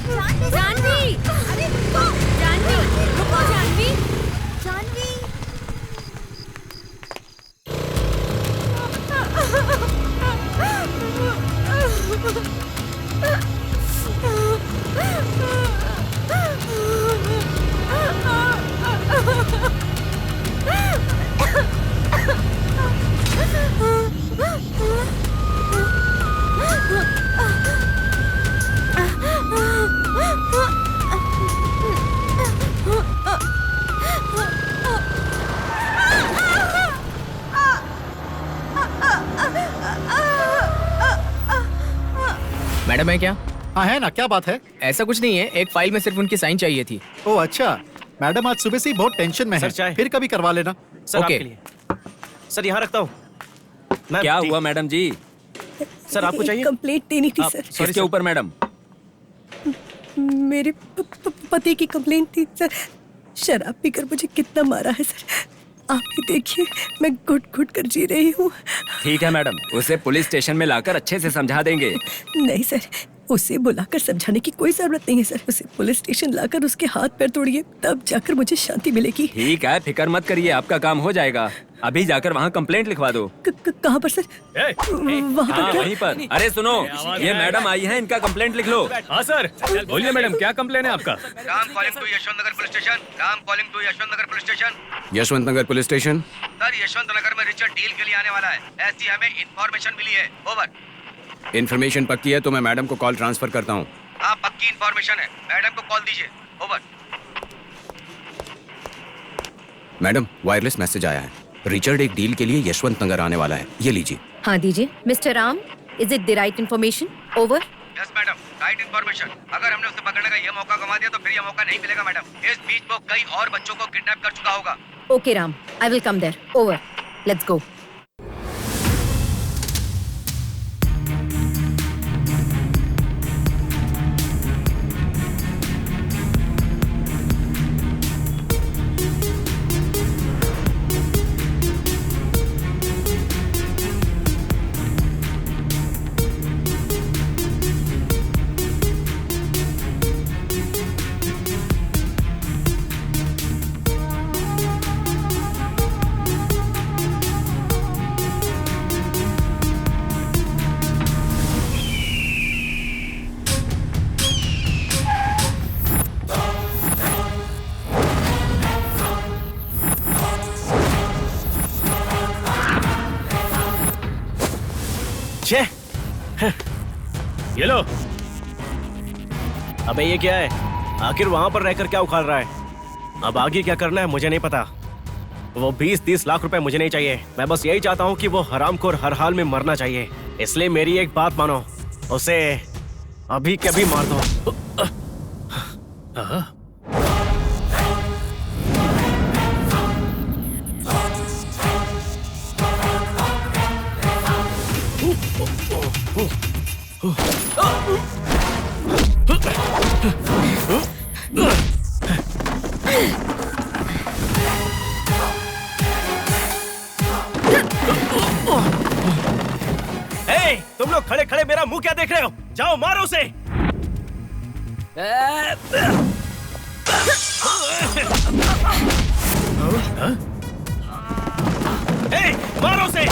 जानवी, अरे रुको, जानवी, रुको जानवी, जानवी। मैडम है क्या? हाँ है ना, क्या बात है? ऐसा कुछ नहीं है, एक फाइल में सिर्फ उनकी साइन चाहिए थी। ओह अच्छा, मैडम आज सुबह से ही बहुत टेंशन में है। चाय। फिर कभी करवा लेना। Sir okay. आपके लिए। सर यहाँ रखता हूँ। मैम, क्या टी। हुआ मैडम जी? सर आपको चाहिए? कंप्लेंट देनी थी आप- सर। सॉरी किसके सर। ऊपर मैडम? मेरे पति की कंप्लेंट थी सर। शराब पीकर मुझे कितना मारा है सर। आप ही देखिए, मैं घुट घुट कर जी रही हूँ। ठीक है मैडम, उसे पुलिस स्टेशन में लाकर अच्छे से समझा देंगे। नहीं सर, उसे बुलाकर समझाने की कोई जरूरत नहीं है सर। उसे पुलिस स्टेशन लाकर उसके हाथ पैर तोड़िए, तब जाकर मुझे शांति मिलेगी। ठीक है, फिक्र मत करिए, आपका काम हो जाएगा। अभी जाकर वहाँ कंप्लेंट लिखवा दो। कहाँ पर सर? वहाँ हाँ, पर क्या? वहीं पर। अरे सुनो, ये मैडम आई है, इनका कंप्लेंट लिख लो। हाँ सर, बोलिए मैडम, क्या कंप्लेन है आपका? Ram calling to Yashwant Nagar police station. Ram calling to Yashwant Nagar police station. Yashwant Nagar police station. Sir, Yashwant Nagar में रिचर्ड डील के लिए आने वाला है, ऐसी हमें इंफॉर्मेशन मिली है। ओवर। इन्फॉर्मेशन पक्की है तो मैं मैडम को कॉल ट्रांसफर करता हूँ। हाँ, पक्की इंफॉर्मेशन है, मैडम को कॉल दीजिए। ओवर। मैडम, वायरलेस मैसेज आया है। रिचर्ड एक डील के लिए यशवंत नगर आने वाला है, ये लीजिए। हाँ दीजिए। Mister Ram, is it the right information? Over. Yes madam, right information. अगर हमने उसे पकड़ने का ये मौका गंवा दिया तो फिर ये मौका नहीं मिलेगा मैडम। इस बीच वो कई और बच्चों को किडनैप कर चुका होगा। Okay Ram, I will come there. Over, let's go. छे। ये लो। अबे ये क्या है? आखिर वहां पर रहकर क्या उखाड़ रहा है? अब आगे क्या करना है मुझे नहीं पता। वो 20-30 लाख रुपए मुझे नहीं चाहिए। मैं बस यही चाहता हूँ कि वो हरामखोर हर हाल में मरना चाहिए। इसलिए मेरी एक बात मानो, उसे अभी कभी मार दो। तुम लोग खड़े खड़े मेरा मुंह क्या देख रहे हो? जाओ मारो उसे। मारो उसे।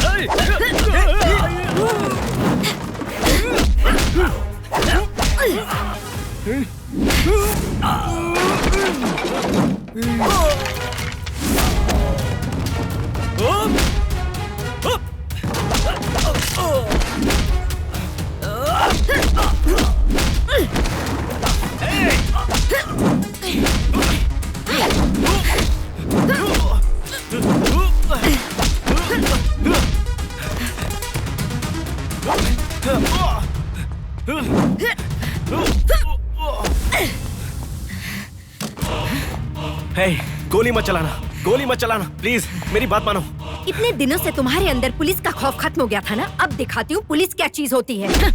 गोली मत चलाना, गोली मत चलाना प्लीज, मेरी बात मानो। इतने दिनों से तुम्हारे अंदर पुलिस का खौफ खत्म हो गया था ना? अब दिखाती हूँ पुलिस क्या चीज होती है।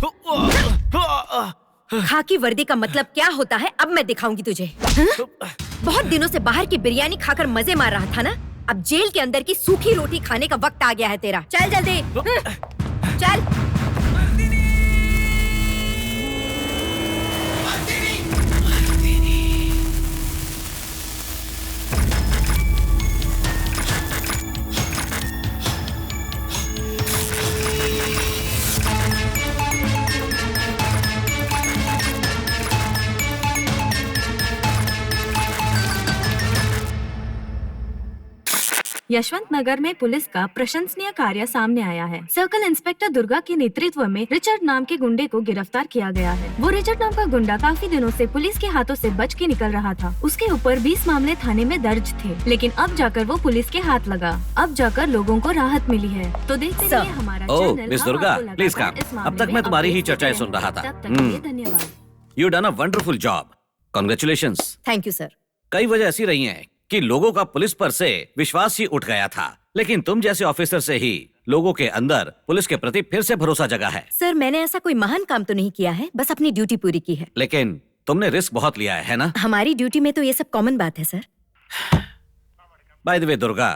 खाकी वर्दी का मतलब क्या होता है अब मैं दिखाऊंगी तुझे। बहुत दिनों से बाहर की बिरयानी खाकर मजे मार रहा था ना? अब जेल के अंदर की सूखी रोटी खाने का वक्त आ गया है तेरा। चल जल्दी चल। यशवंत नगर में पुलिस का प्रशंसनीय कार्य सामने आया है। सर्कल इंस्पेक्टर दुर्गा के नेतृत्व में रिचर्ड नाम के गुंडे को गिरफ्तार किया गया है। वो रिचर्ड नाम का गुंडा काफी दिनों से पुलिस के हाथों से बच के निकल रहा था। उसके ऊपर 20 मामले थाने में दर्ज थे, लेकिन अब जाकर वो पुलिस के हाथ लगा। अब जाकर लोगों को राहत मिली है। तो देखते रहिए हमारा channel. Miss Durga, please come. अब तक मैं तुम्हारी ही चर्चाएं सुन रहा था। धन्यवाद। You done a wonderful job. Congratulations. Thank you sir. कई वजह ऐसी रही हैं कि लोगों का पुलिस पर से विश्वास ही उठ गया था, लेकिन तुम जैसे ऑफिसर से ही लोगों के अंदर पुलिस के प्रति फिर से भरोसा जगा है। सर मैंने ऐसा कोई महान काम तो नहीं किया है, बस अपनी ड्यूटी पूरी की है। लेकिन तुमने रिस्क बहुत लिया है ना? हमारी ड्यूटी में तो ये सब कॉमन बात है sir. By the way Durga,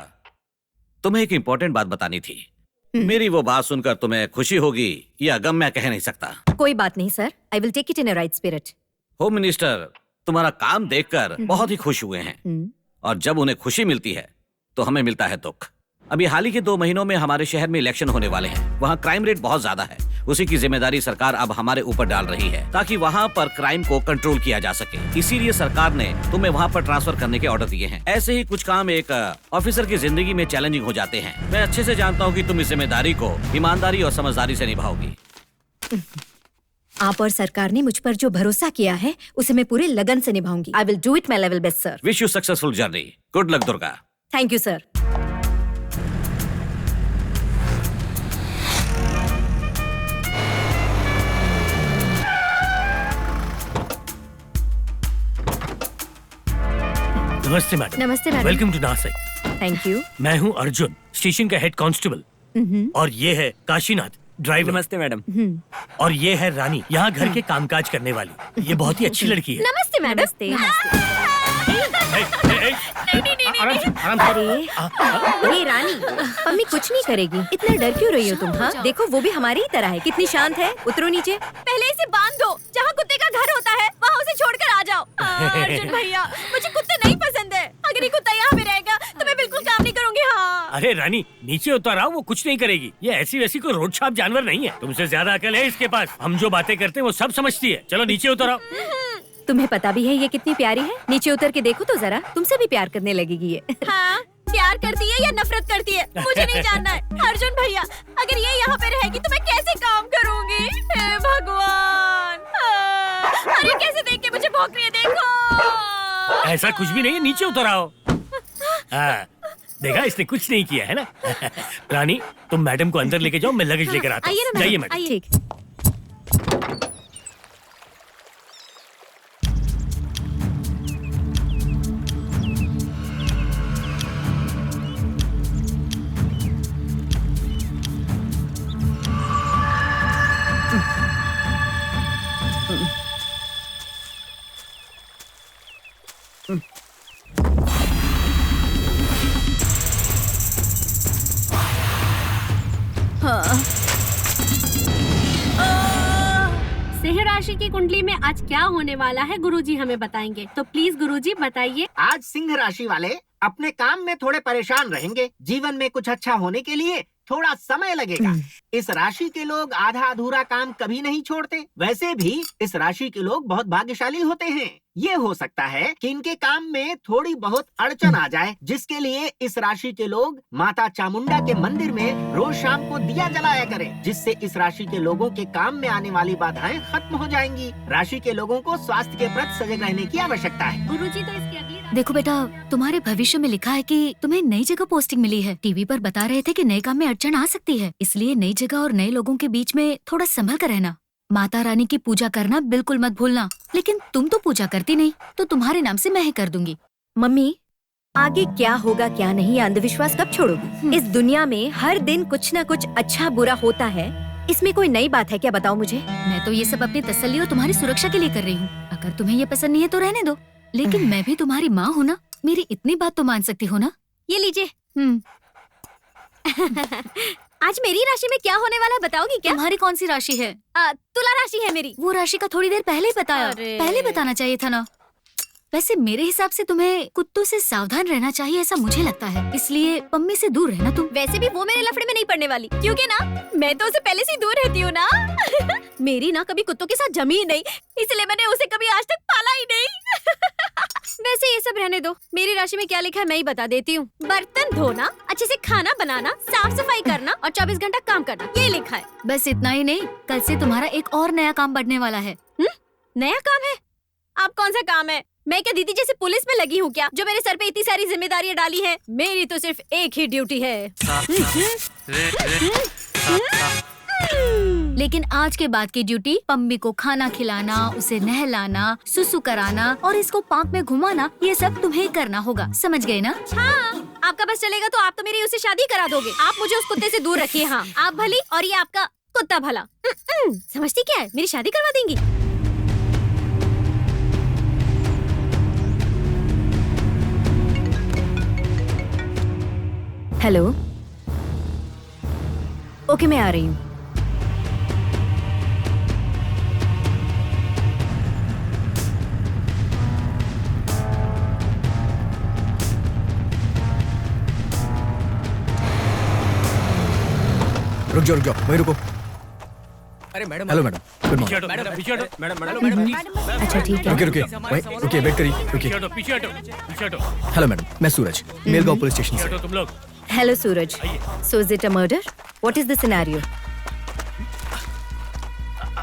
तुम्हें एक इम्पोर्टेंट बात बतानी थी। मेरी वो बात सुनकर तुम्हें खुशी होगी या गम, मैं कह नहीं सकता। कोई बात नहीं sir, I will take it in a right spirit. Home minister तुम्हारा काम देखकर बहुत ही खुश हुए हैं, और जब उन्हें खुशी मिलती है तो हमें मिलता है दुख। अभी हाल ही के 2 महीनों में हमारे शहर में इलेक्शन होने वाले हैं। वहाँ क्राइम रेट बहुत ज्यादा है। उसी की जिम्मेदारी सरकार अब हमारे ऊपर डाल रही है ताकि वहाँ पर क्राइम को कंट्रोल किया जा सके। इसीलिए सरकार ने तुम्हें वहाँ पर ट्रांसफर करने के ऑर्डर दिए हैं। ऐसे ही कुछ काम एक ऑफिसर की जिंदगी में चैलेंजिंग हो जाते हैं। मैं अच्छे से जानता हूँ कि तुम इस जिम्मेदारी को ईमानदारी और समझदारी से निभाओगी। आप और सरकार ने मुझ पर जो भरोसा किया है उसे मैं पूरे लगन से निभाऊंगी। I will do it my level best sir. Wish you successful journey. Good luck Durga. Thank you sir. नमस्ते मैडम। नमस्ते madam. Welcome to Nashik. Thank you. मैं हूँ अर्जुन, स्टेशन का हेड कांस्टेबल। और ये है काशीनाथ, ड्राइवर। नमस्ते मैडम। और ये है रानी, यहाँ घर के कामकाज करने वाली। ये बहुत ही अच्छी लड़की है। नमस्ते मैडम। अरे ये रानी, मम्मी कुछ नहीं करेगी, इतना डर क्यों रही हो तुम? हाँ देखो वो भी हमारी ही तरह है, कितनी शांत है। उतरो नीचे। पहले इसे बांध दो। जहाँ कुत्ते का घर होता है वहाँ उसे छोड़कर आ जाओ। अर्जुन भैया, मुझे कुत्ते नहीं पसंद है। अगर ये कुत्ता यहाँ पे रहेगा तो मैं बिल्कुल काम नहीं करूँगी। हाँ अरे रानी, नीचे उतर आओ, वो कुछ नहीं करेगी। ये ऐसी वैसी कोई रोड छाप जानवर नहीं है। तुमसे ज्यादा अकल है इसके पास। हम जो बातें करते हैं वो सब समझती है। चलो नीचे उतर आओ। तुम्हें पता भी है ये कितनी प्यारी है? नीचे उतर के देखो तो जरा, तुमसे भी प्यार करने लगेगी ये। हाँ, प्यार करती है या नफरत करती है मुझे नहीं जानना है। अर्जुन भैया, अगर ये यहाँ पे रहेगी तो मैं कैसे काम करूँगी? हे भगवान, अरे कैसे देख के मुझे भौंक रही है, देखो। ऐसा कुछ भी नहीं है, नीचे उतर आओ। हाँ, देखा, इसने कुछ नहीं किया है ना। रानी, तुम मैडम को अंदर लेके जाओ, मैं लगेज लेकर आता हूँ। जाइए मैडम। ठीक। सिंह राशि की कुंडली में आज क्या होने वाला है गुरुजी हमें बताएंगे, तो प्लीज गुरुजी बताइए। आज सिंह राशि वाले अपने काम में थोड़े परेशान रहेंगे। जीवन में कुछ अच्छा होने के लिए थोड़ा समय लगेगा। इस राशि के लोग आधा अधूरा काम कभी नहीं छोड़ते। वैसे भी इस राशि के लोग बहुत भाग्यशाली होते हैं। ये हो सकता है कि इनके काम में थोड़ी बहुत अड़चन आ जाए, जिसके लिए इस राशि के लोग माता चामुंडा के मंदिर में रोज शाम को दिया जलाया करें, जिससे इस राशि के लोगों के काम में आने वाली बाधाएं खत्म हो जाएंगी। राशि के लोगों को स्वास्थ्य के प्रति सजग रहने की आवश्यकता है। गुरुजी तो इसकी अगली देखो बेटा, तुम्हारे भविष्य में लिखा है कि तुम्हें नई जगह पोस्टिंग मिली है। टीवी पर बता रहे थे कि नए काम में अड़चन आ सकती है, इसलिए नई जगह और नए लोगों के बीच में थोड़ा संभल कर रहना। माता रानी की पूजा करना बिल्कुल मत भूलना। लेकिन तुम तो पूजा करती नहीं, तो तुम्हारे नाम से मैं ही कर दूंगी। मम्मी, आगे क्या होगा क्या नहीं, अंधविश्वास कब छोड़ोगी? इस दुनिया में हर दिन कुछ न कुछ अच्छा बुरा होता है, इसमें कोई नई बात है क्या? बताओ मुझे। मैं तो ये सब अपनी तसल्ली और तुम्हारी सुरक्षा के लिए कर रही हूँ। अगर तुम्हें ये पसंद नहीं है तो रहने दो, लेकिन मैं भी तुम्हारी माँ हूँ ना, मेरी इतनी बात तो मान सकती हो ना। ये लीजिए। आज मेरी राशि में क्या होने वाला है बताओगी क्या? तुम्हारी कौन सी राशि है? तुला राशि है मेरी। वो राशि का थोड़ी देर पहले ही बताया। पहले बताना चाहिए था ना। वैसे मेरे हिसाब से तुम्हें कुत्तों से सावधान रहना चाहिए, ऐसा मुझे लगता है। इसलिए पम्मी से दूर रहना तुम। वैसे भी वो मेरे लफड़े में नहीं पड़ने वाली, क्योंकि ना मैं तो उसे पहले से ही दूर रहती हूँ ना। मेरी ना कभी कुत्तों के साथ जमी ही नहीं, इसलिए मैंने उसे कभी आज तक पाला ही नहीं। वैसे ये सब रहने दो, मेरी राशि में क्या लिखा है मैं ही बता देती हूँ। बर्तन धोना, अच्छे से खाना बनाना, साफ सफाई करना और 24 घंटा काम करना, ये लिखा है। बस इतना ही नहीं, कल से तुम्हारा एक और नया काम बढ़ने वाला है। नया काम है? आप कौन सा काम है? मैं क्या दीदी जैसे पुलिस में लगी हूँ क्या, जो मेरे सर पे इतनी सारी जिम्मेदारियाँ डाली हैं? मेरी तो सिर्फ एक ही ड्यूटी है। लेकिन आज के बाद की ड्यूटी पम्मी को खाना खिलाना, उसे नहलाना, सुसु कराना और इसको पार्क में घुमाना, ये सब तुम्हें करना होगा, समझ गए ना? हाँ, आपका बस चलेगा तो आप तो मेरी उससे शादी करा दोगे। आप मुझे उस कुत्ते से दूर रखिए। हाँ, आप भली और ये आपका कुत्ता भला। समझती क्या है, मेरी शादी करवा देंगी। हेलो, ओके मैं आ रही हूँ। रुक जाओ वही रुको। अरे madam, hello madam, good morning. Madam, अच्छा ठीक है। रुकिए, वेट करिए, रुकिए। हेलो मैडम, मैं सूरज, मेलगांव पुलिस स्टेशन से। तुम लोग hello Suraj, so is it a murder? What is the scenario?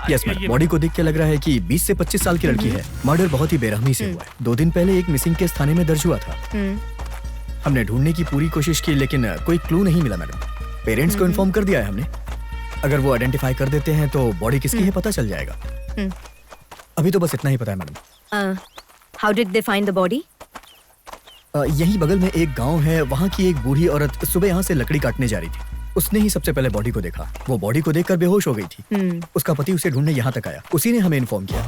Yes madam, body को देख के लग रहा है कि 20 से 25 साल की लड़की है। मर्डर बहुत ही बेरहमी से हुआ है। 2 दिन पहले एक मिसिंग केस थाने में दर्ज हुआ था। हमने ढूंढने की पूरी कोशिश की लेकिन कोई क्लू नहीं मिला मैडम। पेरेंट्स को इन्फॉर्म कर दिया है हमने, अगर वो आइडेंटिफाई कर देते हैं तो बॉडी किसकी है पता चल जाएगा। अभी तो बस इतना ही पता है madam. How did they find the body? यहीं बगल में एक गांव है, वहाँ की एक बूढ़ी औरत सुबह यहाँ से लकड़ी काटने जा रही थी। उसने ही सबसे पहले बॉडी को देखा। वो बॉडी को देखकर बेहोश हो गई थी। उसका पति उसे ढूंढने यहाँ तक आया, उसी ने हमें इन्फॉर्म किया।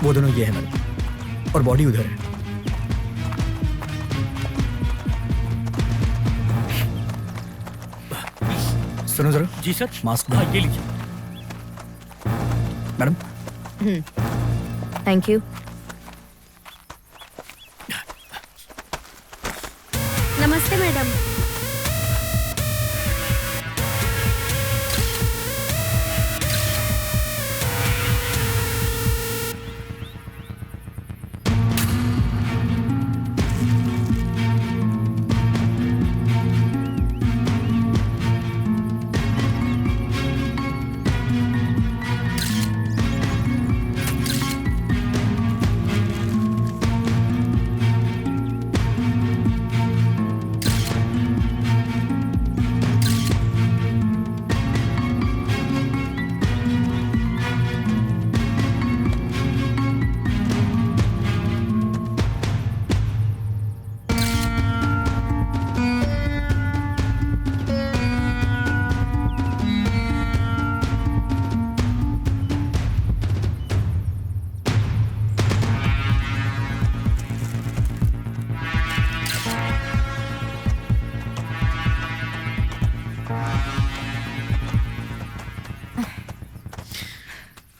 वो दोनों ये है मैडम, और बॉडी उधर है। सुनो जरा। जी सर। मास्क ये लीजिए मैडम। Thank you. नमस्ते मैडम।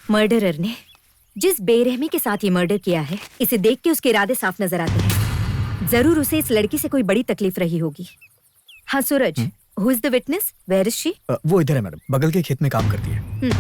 मर्डरर ने जिस बेरहमी के साथ ये मर्डर किया है, इसे देख के उसके इरादे साफ नजर आते हैं। जरूर उसे इस लड़की से कोई बड़ी तकलीफ रही होगी। हाँ Suraj, who is the witness? Where is she? वो इधर है मैडम, बगल के खेत में काम करती है।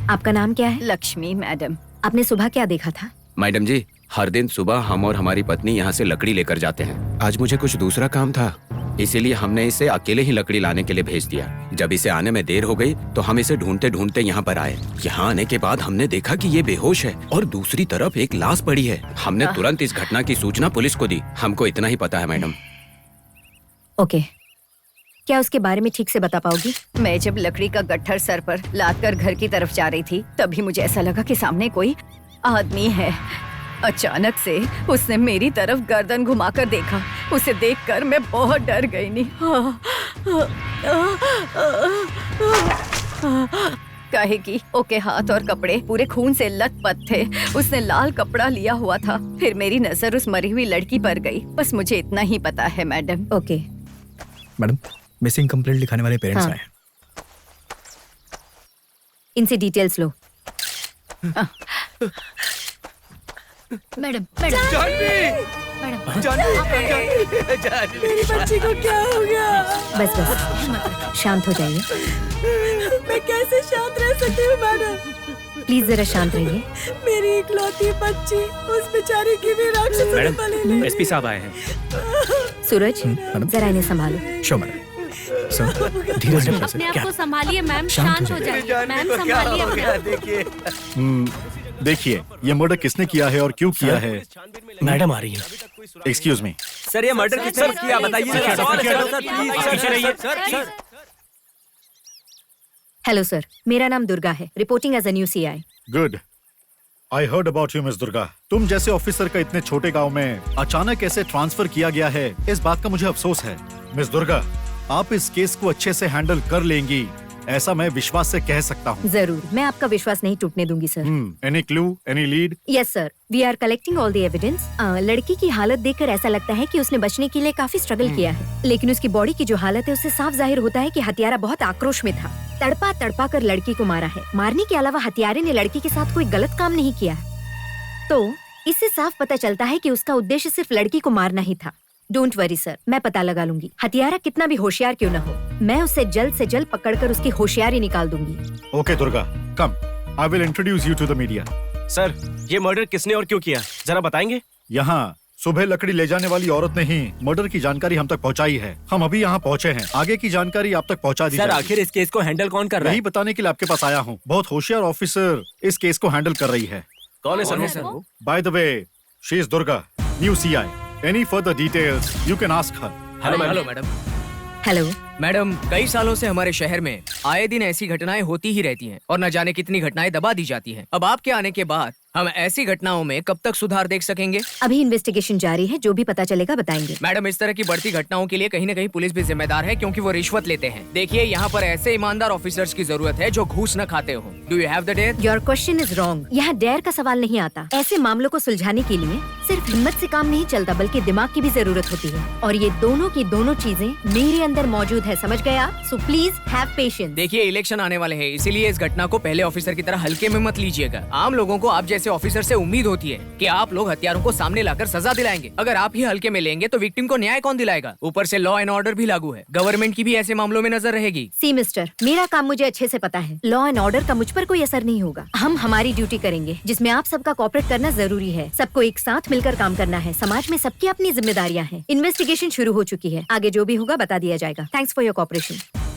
आपका नाम क्या है? लक्ष्मी मैडम। आपने सुबह क्या देखा था? मैडम जी, हर दिन सुबह हम और हमारी पत्नी यहाँ से लकड़ी लेकर जाते हैं। आज मुझे कुछ दूसरा काम था, इसीलिए हमने इसे अकेले ही लकड़ी लाने के लिए भेज दिया। जब इसे आने में देर हो गई तो हम इसे ढूंढते ढूंढते यहाँ पर आए। यहाँ आने के बाद हमने देखा कि ये बेहोश है और दूसरी तरफ एक लाश पड़ी है। हमने तुरंत इस घटना की सूचना पुलिस को दी। हमको इतना ही पता है मैडम। ओके, क्या उसके बारे में ठीक से बता पाओगी? मैं जब लकड़ी का गट्ठर सर पर लाद कर घर की तरफ जा रही थी, तभी मुझे ऐसा लगा कि सामने कोई आदमी है। अचानक से उसने मेरी तरफ गर्दन घुमाकर देखा। उसे देखकर मैं बहुत डर गई। नहीं काहे कि ओके हाथ और कपड़े पूरे खून से लथपथ थे। उसने लाल कपड़ा लिया हुआ था। फिर मेरी नजर उस मरी हुई लड़की पर गई। बस मुझे इतना ही पता है madam. Okay madam, missing complaint लिखाने वाले पेरेंट्स आए। इनसे डिटेल्स लो। मैडम मैडम मेरी बच्ची को क्या हो गया? बस बस शांत हो जाइए। मैं कैसे शांत रह सकती हूँ मैडम? प्लीज जरा शांत रहिए। मेरी इकलौती बच्ची, उस बेचारी की भी राक्षसों ने बलि ली। एसपी साहब आए हैं। सूरज जरा इन्हें संभालो। Show madam. सर धीरज रखिए अपने आप को संभालिए मैम, शांत हो शांत हो जाइए मैम, संभालिए अपने आप को। देखिए ये मर्डर किसने किया है और क्यों किया है। मैडम आ रही है। Excuse me. सर ये मर्डर किसने किया बताइए। सर हेलो सर, मेरा नाम दुर्गा है, reporting as a new CI। Good. I heard about you miss Durga. तुम जैसे ऑफिसर का इतने छोटे गांव में अचानक ऐसे ट्रांसफर किया गया है, इस बात का मुझे अफसोस है। मिस दुर्गा, आप इस केस को अच्छे से हैंडल कर लेंगी, ऐसा मैं विश्वास से कह सकता हूँ। जरूर, मैं आपका विश्वास नहीं टूटने दूंगी sir. Any clue, any lead? Yes sir, we are collecting all the evidence. लड़की की हालत देखकर ऐसा लगता है कि उसने बचने के लिए काफी स्ट्रगल किया है, लेकिन उसकी बॉडी की जो हालत है उससे साफ जाहिर होता है कि हत्यारा बहुत आक्रोश में था। तड़पा तड़पा कर लड़की को मारा है। मारने के अलावा हत्यारे ने लड़की के साथ कोई गलत काम नहीं किया है। तो इससे साफ पता चलता है कि उसका उद्देश्य सिर्फ लड़की को मारना ही था। डोंट वरी सर, मैं पता लगा लूंगी। हत्यारा कितना भी होशियार क्यों न हो, मैं उसे जल्द से जल्द पकड़कर उसकी होशियारी निकाल दूंगी। Okay Durga, come, I will introduce you to the media. Sir ये मर्डर किसने और क्यों किया, जरा बताएंगे? यहाँ सुबह लकड़ी ले जाने वाली औरत ने ही मर्डर की जानकारी हम तक पहुँचाई है। हम अभी यहाँ पहुँचे हैं, आगे की जानकारी आप तक पहुँचा दी सर जाएगी। आखिर इस केस को हैंडल कौन कर रहा है? यही बताने के लिए आपके पास आया हूँ। बहुत होशियार ऑफिसर इस केस को हैंडल कर रही है। कौन है sir? By the way, she is Durga, new CI। Any further details, you can ask her. Hello madam. Hello madam, कई सालों से हमारे शहर में आए दिन ऐसी घटनाएं होती ही रहती हैं और न जाने कितनी घटनाएं दबा दी जाती हैं। अब आपके आने के बाद हम ऐसी घटनाओं में कब तक सुधार देख सकेंगे? अभी इन्वेस्टिगेशन जारी है, जो भी पता चलेगा बताएंगे। मैडम, इस तरह की बढ़ती घटनाओं के लिए कहीं न कहीं पुलिस भी जिम्मेदार है, क्योंकि वो रिश्वत लेते हैं। देखिए, यहाँ पर ऐसे ईमानदार ऑफिसर्स की जरूरत है जो घूस न खाते हो। Do you have the dare? Your question is wrong. यहाँ डेयर का सवाल नहीं आता। ऐसे मामलों को सुलझाने के लिए सिर्फ हिम्मत से काम नहीं चलता, बल्कि दिमाग की भी जरूरत होती है, और ये दोनों की दोनों चीजें मेरे अंदर मौजूद है, समझ गए आप? So please have patience. देखिए, इलेक्शन आने वाले हैं, इसीलिए इस घटना को पहले ऑफिसर की तरह हल्के में मत लीजिएगा। आम लोगों को आप जैसे ऑफिसर से उम्मीद होती है कि आप लोग हत्यारों को सामने लाकर सजा दिलाएंगे। अगर आप ही हल्के में लेंगे तो विक्टिम को न्याय कौन दिलाएगा? ऊपर से लॉ एंड ऑर्डर भी लागू है, गवर्नमेंट की भी ऐसे मामलों में नजर रहेगी। सी मिस्टर, मेरा काम मुझे अच्छे से पता है। लॉ एंड ऑर्डर का मुझ पर कोई असर नहीं होगा। हम हमारी ड्यूटी करेंगे, जिसमें आप सबका कोऑपरेट करना जरूरी है। सबको एक साथ मिलकर काम करना है। समाज में सबकी अपनी जिम्मेदारियां हैं। इन्वेस्टिगेशन शुरू हो चुकी है, आगे जो भी होगा बता दिया जाएगा। Thanks for your cooperation.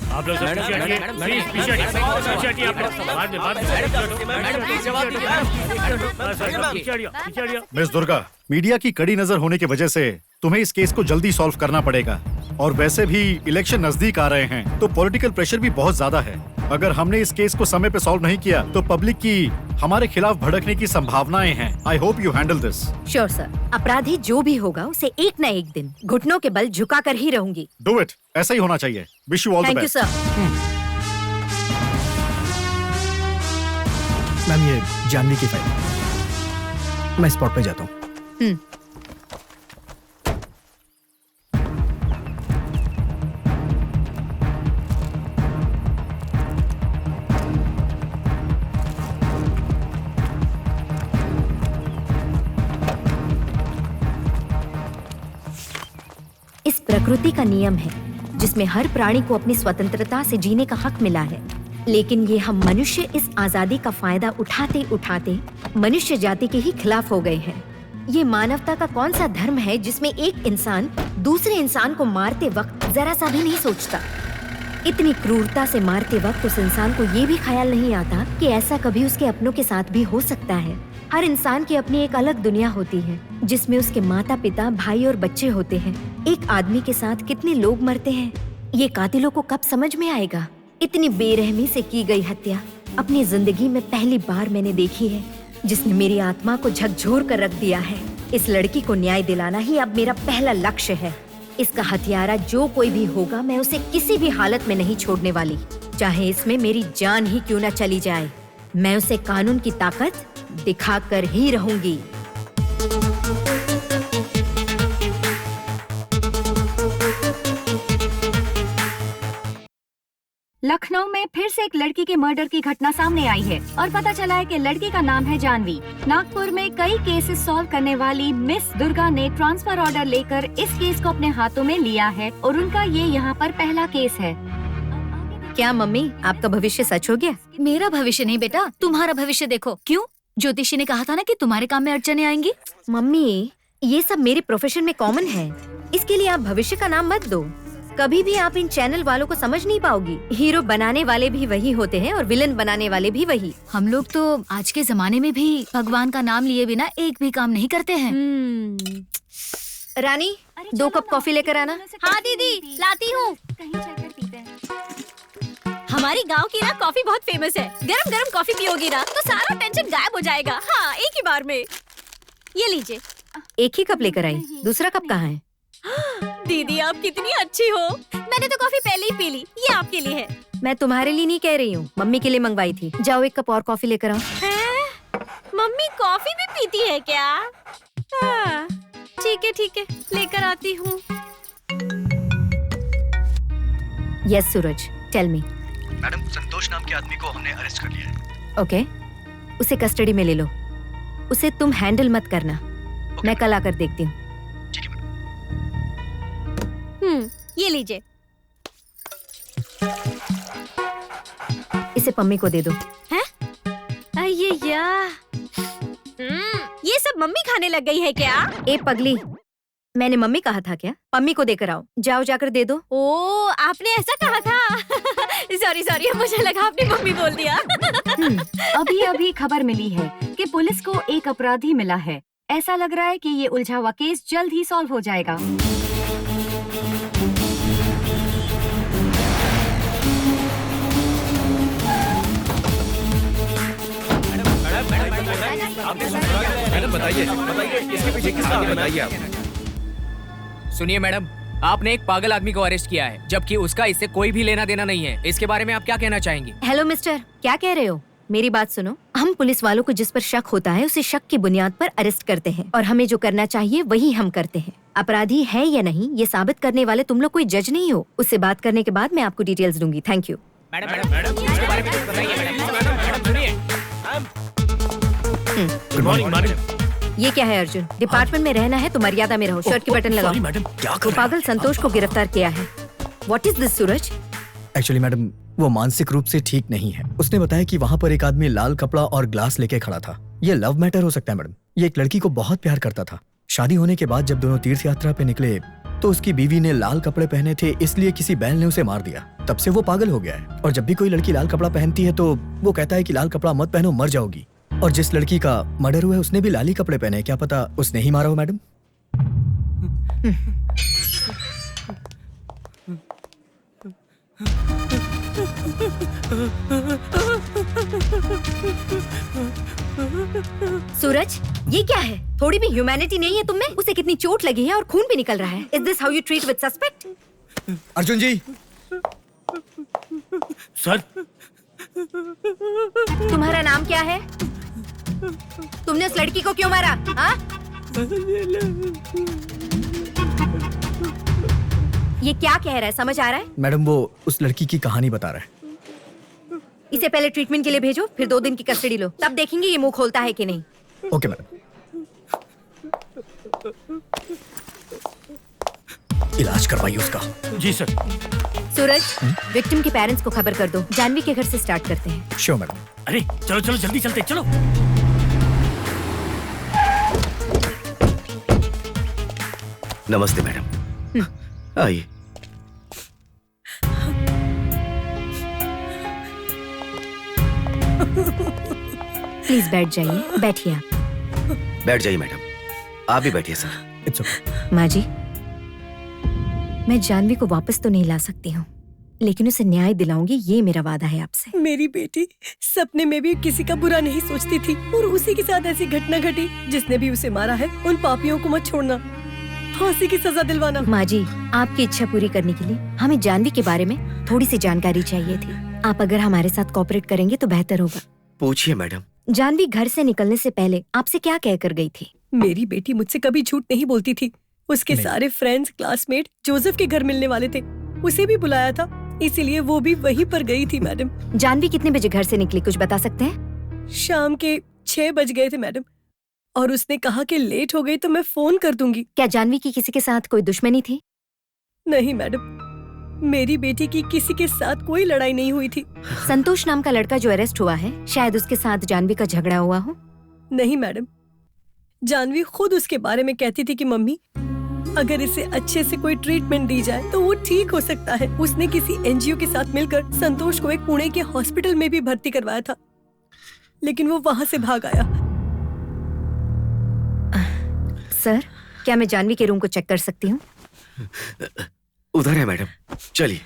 आप लोग पीछे हटिए, प्लीज पीछे हटिए, पीछे हटिए आप लोग। बाद में मिस दुर्गा, मीडिया की कड़ी नजर होने की वजह से तुम्हें इस केस को जल्दी सॉल्व करना पड़ेगा, और वैसे भी इलेक्शन नजदीक आ रहे हैं तो पॉलिटिकल प्रेशर भी बहुत ज्यादा है। अगर हमने इस केस को समय पे सॉल्व नहीं किया तो पब्लिक की हमारे खिलाफ भड़कने की संभावनाएं हैं। I hope you handle this. Sure sir, अपराधी जो भी होगा उसे एक न एक दिन घुटनों के बल झुका कर ही रहूंगी। डू इट, ऐसा ही होना चाहिए। Wish you all the thank you best. Sir. Ma'am ये जानवी की फाइल, मैं स्पॉट पे जाता हूँ। इस प्रकृति का नियम है जिसमें हर प्राणी को अपनी स्वतंत्रता से जीने का हक मिला है, लेकिन ये हम मनुष्य इस आजादी का फायदा उठाते उठाते मनुष्य जाति के ही खिलाफ हो गए हैं। ये मानवता का कौन सा धर्म है जिसमें एक इंसान दूसरे इंसान को मारते वक्त जरा सा भी नहीं सोचता? इतनी क्रूरता से मारते वक्त उस इंसान को ये भी ख्याल नहीं आता कि ऐसा कभी उसके अपनों के साथ भी हो सकता है। हर इंसान की अपनी एक अलग दुनिया होती है, जिसमें उसके माता पिता, भाई और बच्चे होते हैं। एक आदमी के साथ कितने लोग मरते हैं, ये कातिलों को कब समझ में आएगा? इतनी बेरहमी से की गई हत्या अपनी जिंदगी में पहली बार मैंने देखी है, जिसने मेरी आत्मा को झकझोर कर रख दिया है। इस लड़की को न्याय दिलाना ही अब मेरा पहला लक्ष्य है। इसका हत्यारा जो कोई भी होगा, मैं उसे किसी भी हालत में नहीं छोड़ने वाली, चाहे इसमें मेरी जान ही क्यों न चली जाए। मैं उसे कानून की ताकत दिखाकर ही रहूंगी। लखनऊ में फिर से एक लड़की के मर्डर की घटना सामने आई है और पता चला है कि लड़की का नाम है जानवी। नागपुर में कई केसेस सॉल्व करने वाली मिस दुर्गा ने ट्रांसफर ऑर्डर लेकर इस केस को अपने हाथों में लिया है और उनका ये यहाँ पर पहला केस है। क्या मम्मी, आपका भविष्य सच हो गया? मेरा भविष्य नहीं बेटा, तुम्हारा भविष्य देखो। क्यों? ज्योतिषी ने कहा था ना कि तुम्हारे काम में अड़चने आएंगी। मम्मी, ये सब मेरे प्रोफेशन में कॉमन है, इसके लिए आप भविष्य का नाम मत दो। कभी भी आप इन चैनल वालों को समझ नहीं पाओगी। हीरो बनाने वाले भी वही होते हैं और विलन बनाने वाले भी वही। हम लोग तो आज के जमाने में भी भगवान का नाम लिए बिना एक भी काम नहीं करते हैं। रानी, 2 कप कॉफी लेकर आना। हाँ दीदी, लाती हूँ। हमारी गांव की ना कॉफी बहुत फेमस है। गरम गरम कॉफी पियोगी ना तो सारा टेंशन गायब हो जाएगा। हाँ, एक ही बार में। ये लीजिए। एक ही कप लेकर आई, दूसरा कप कहाँ है? दीदी आप कितनी अच्छी हो। मैंने तो कॉफी पहले ही पी ली, ये आपके लिए है। मैं तुम्हारे लिए नहीं कह रही हूँ, मम्मी के लिए मंगवाई थी। जाओ 1 कप और कॉफी लेकर आओ। मम्मी कॉफी भी पीती है क्या? ठीक है, लेकर आती हूँ। यस सूरज, टेल मी। मैडम, संतोष नाम के आदमी को हमने अरेस्ट कर लिया है। ओके, उसे कस्टडी में ले लो। उसे तुम हैंडल मत करना। मैं कल आकर देखती हूँ। ये लीजिए। इसे पम्मी को दे दो। हैं? ये सब मम्मी खाने लग गई है क्या? ए पगली, मैंने मम्मी कहा था क्या? पम्मी को देकर आओ। जाओ जाकर दे दो। ओ, आपने ऐसा कहा था। सॉरी, मुझे लगा आपने मम्मी बोल दिया। अभी अभी खबर मिली है कि पुलिस को एक अपराधी मिला है। ऐसा लग रहा है कि ये उलझा हुआ केस जल्द ही सॉल्व हो जाएगा। मैडम बताइए इसके पीछे किसका बताइए आप। सुनिए मैडम, आपने एक पागल आदमी को अरेस्ट किया है, जबकि उसका इससे कोई भी लेना देना नहीं है। इसके बारे में आप क्या कहना चाहेंगी? हेलो मिस्टर, क्या कह रहे हो? मेरी बात सुनो। हम पुलिस वालों को जिस पर शक होता है उसे शक की बुनियाद पर अरेस्ट करते हैं और हमें जो करना चाहिए वही हम करते हैं। अपराधी है या नहीं ये साबित करने वाले तुम लोग कोई जज नहीं हो। उससे बात करने के बाद मैं आपको डिटेल्स दूंगी। Thank you. Good morning madam. ये क्या है अर्जुन? डिपार्टमेंट में रहना है तो मर्यादा में रहो। शर्ट की बटन लगाओ। मैडम, क्या तो पागल संतोष को गिरफ्तार किया है। What is this Suraj? Actually madam, वो मानसिक रूप से ठीक नहीं है। उसने बताया कि वहाँ पर एक आदमी लाल कपड़ा और ग्लास लेके खड़ा था। ये लव मैटर हो सकता है मैडम। ये एक लड़की को बहुत प्यार करता था। शादी होने के बाद जब दोनों तीर्थ यात्रा पे निकले तो उसकी बीवी ने लाल कपड़े पहने थे, इसलिए किसी बैल ने उसे मार दिया। तब से वो पागल हो गया है और जब भी कोई लड़की लाल कपड़ा पहनती है तो वो कहता है कि लाल कपड़ा मत पहनो, मर जाओगी। और जिस लड़की का मर्डर हुआ है उसने भी लाली कपड़े पहने। क्या पता उसने ही मारा हो मैडम। सूरज, ये क्या है? थोड़ी भी ह्यूमैनिटी नहीं है तुम में? उसे कितनी चोट लगी है और खून भी निकल रहा है। Is this how you treat with suspect? Arjun ji. Sir, तुम्हारा नाम क्या है? तुमने उस लड़की को क्यों मारा? हाँ? ये क्या कह रहा है, समझ आ रहा है? मैडम, वो उस लड़की की कहानी बता रहा है। इसे पहले ट्रीटमेंट के लिए भेजो, फिर 2 दिन की कस्टडी लो, तब देखेंगे ये मुंह खोलता है कि नहीं। Okay madam. इलाज करवाइए उसका। जी सर। सूरज, विक्टिम के पेरेंट्स को खबर कर दो। जानवी के घर से स्टार्ट करते हैं। Sure madam. अरे चलो जल्दी चलते, चलो। नमस्ते मैडम, आइए। प्लीज बैठ जाइए। बैठिए आप। बैठ जाइए मैडम। आप भी बैठिए सर। It's okay. माँ जी, मैं जानवी को वापस तो नहीं ला सकती हूँ, लेकिन उसे न्याय दिलाऊंगी, ये मेरा वादा है आपसे। मेरी बेटी सपने में भी किसी का बुरा नहीं सोचती थी और उसी के साथ ऐसी घटना घटी। जिसने भी उसे मारा है उन पापियों को मत छोड़ना, फांसी की सजा दिलवाना। माँ जी, आपकी इच्छा पूरी करने के लिए हमें जानवी के बारे में थोड़ी सी जानकारी चाहिए थी। आप अगर हमारे साथ कोऑपरेट करेंगे तो बेहतर होगा। पूछिए मैडम। जानवी घर से निकलने से पहले आपसे क्या कहकर गई थी? मेरी बेटी मुझसे कभी झूठ नहीं बोलती थी। उसके सारे फ्रेंड्स, क्लासमेट जोसेफ के घर मिलने वाले थे। उसे भी बुलाया था, इसीलिए वो भी वहीं पर गई थी मैडम। जानवी कितने बजे घर से निकली, कुछ बता सकते हैं? शाम के 6 बज गए थे मैडम, और उसने कहा कि लेट हो गई तो मैं फोन कर दूंगी। क्या जानवी की किसी के साथ कोई दुश्मनी थी? नहीं मैडम, मेरी बेटी की किसी के साथ कोई लड़ाई नहीं हुई थी। संतोष नाम का लड़का जो अरेस्ट हुआ है, शायद उसके साथ जानवी का झगड़ा हुआ हो? नहीं मैडम, जानवी खुद उसके बारे में कहती थी कि मम्मी, अगर इसे अच्छे से कोई ट्रीटमेंट दी जाए तो वो ठीक हो सकता है। उसने किसी एनजीओ के साथ मिलकर संतोष को एक पुणे के हॉस्पिटल में भी भर्ती करवाया था, लेकिन वो वहाँ से भाग आया। सर, क्या मैं जानवी के रूम को चेक कर सकती हूँ? उधर है मैडम, चलिए।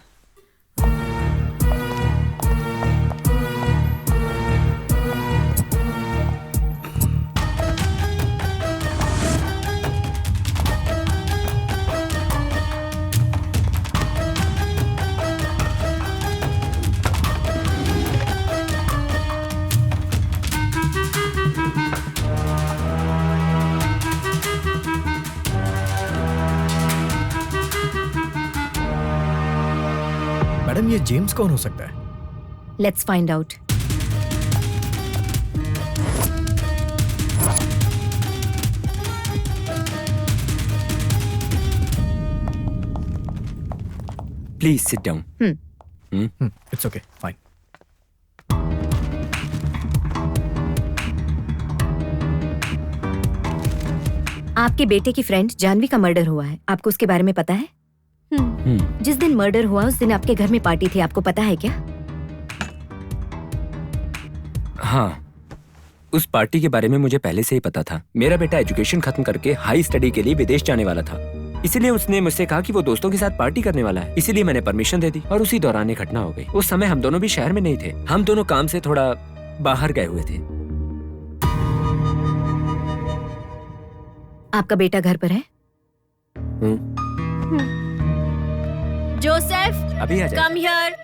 मैडम, ये जेम्स कौन हो सकता है? Let's find out. Please sit down. It's okay, fine. आपके बेटे की फ्रेंड जानवी का मर्डर हुआ है, आपको उसके बारे में पता है? जिस दिन मर्डर हुआ उस दिन आपके घर में पार्टी थी, आपको पता है क्या? हाँ, उस पार्टी के बारे में मुझे पहले से ही पता था। मेरा बेटा एजुकेशन खत्म करके हाई स्टडी के लिए विदेश जाने वाला था, इसीलिए उसने मुझसे कहा कि वो दोस्तों के साथ पार्टी करने वाला है। इसीलिए मैंने परमिशन दे दी और उसी दौरान ये घटना हो गई। उस समय हम दोनों भी शहर में नहीं थे, हम दोनों काम से थोड़ा बाहर गए हुए थे। आपका बेटा घर पर है? जोसेफ, अभी आ जाए। Come here.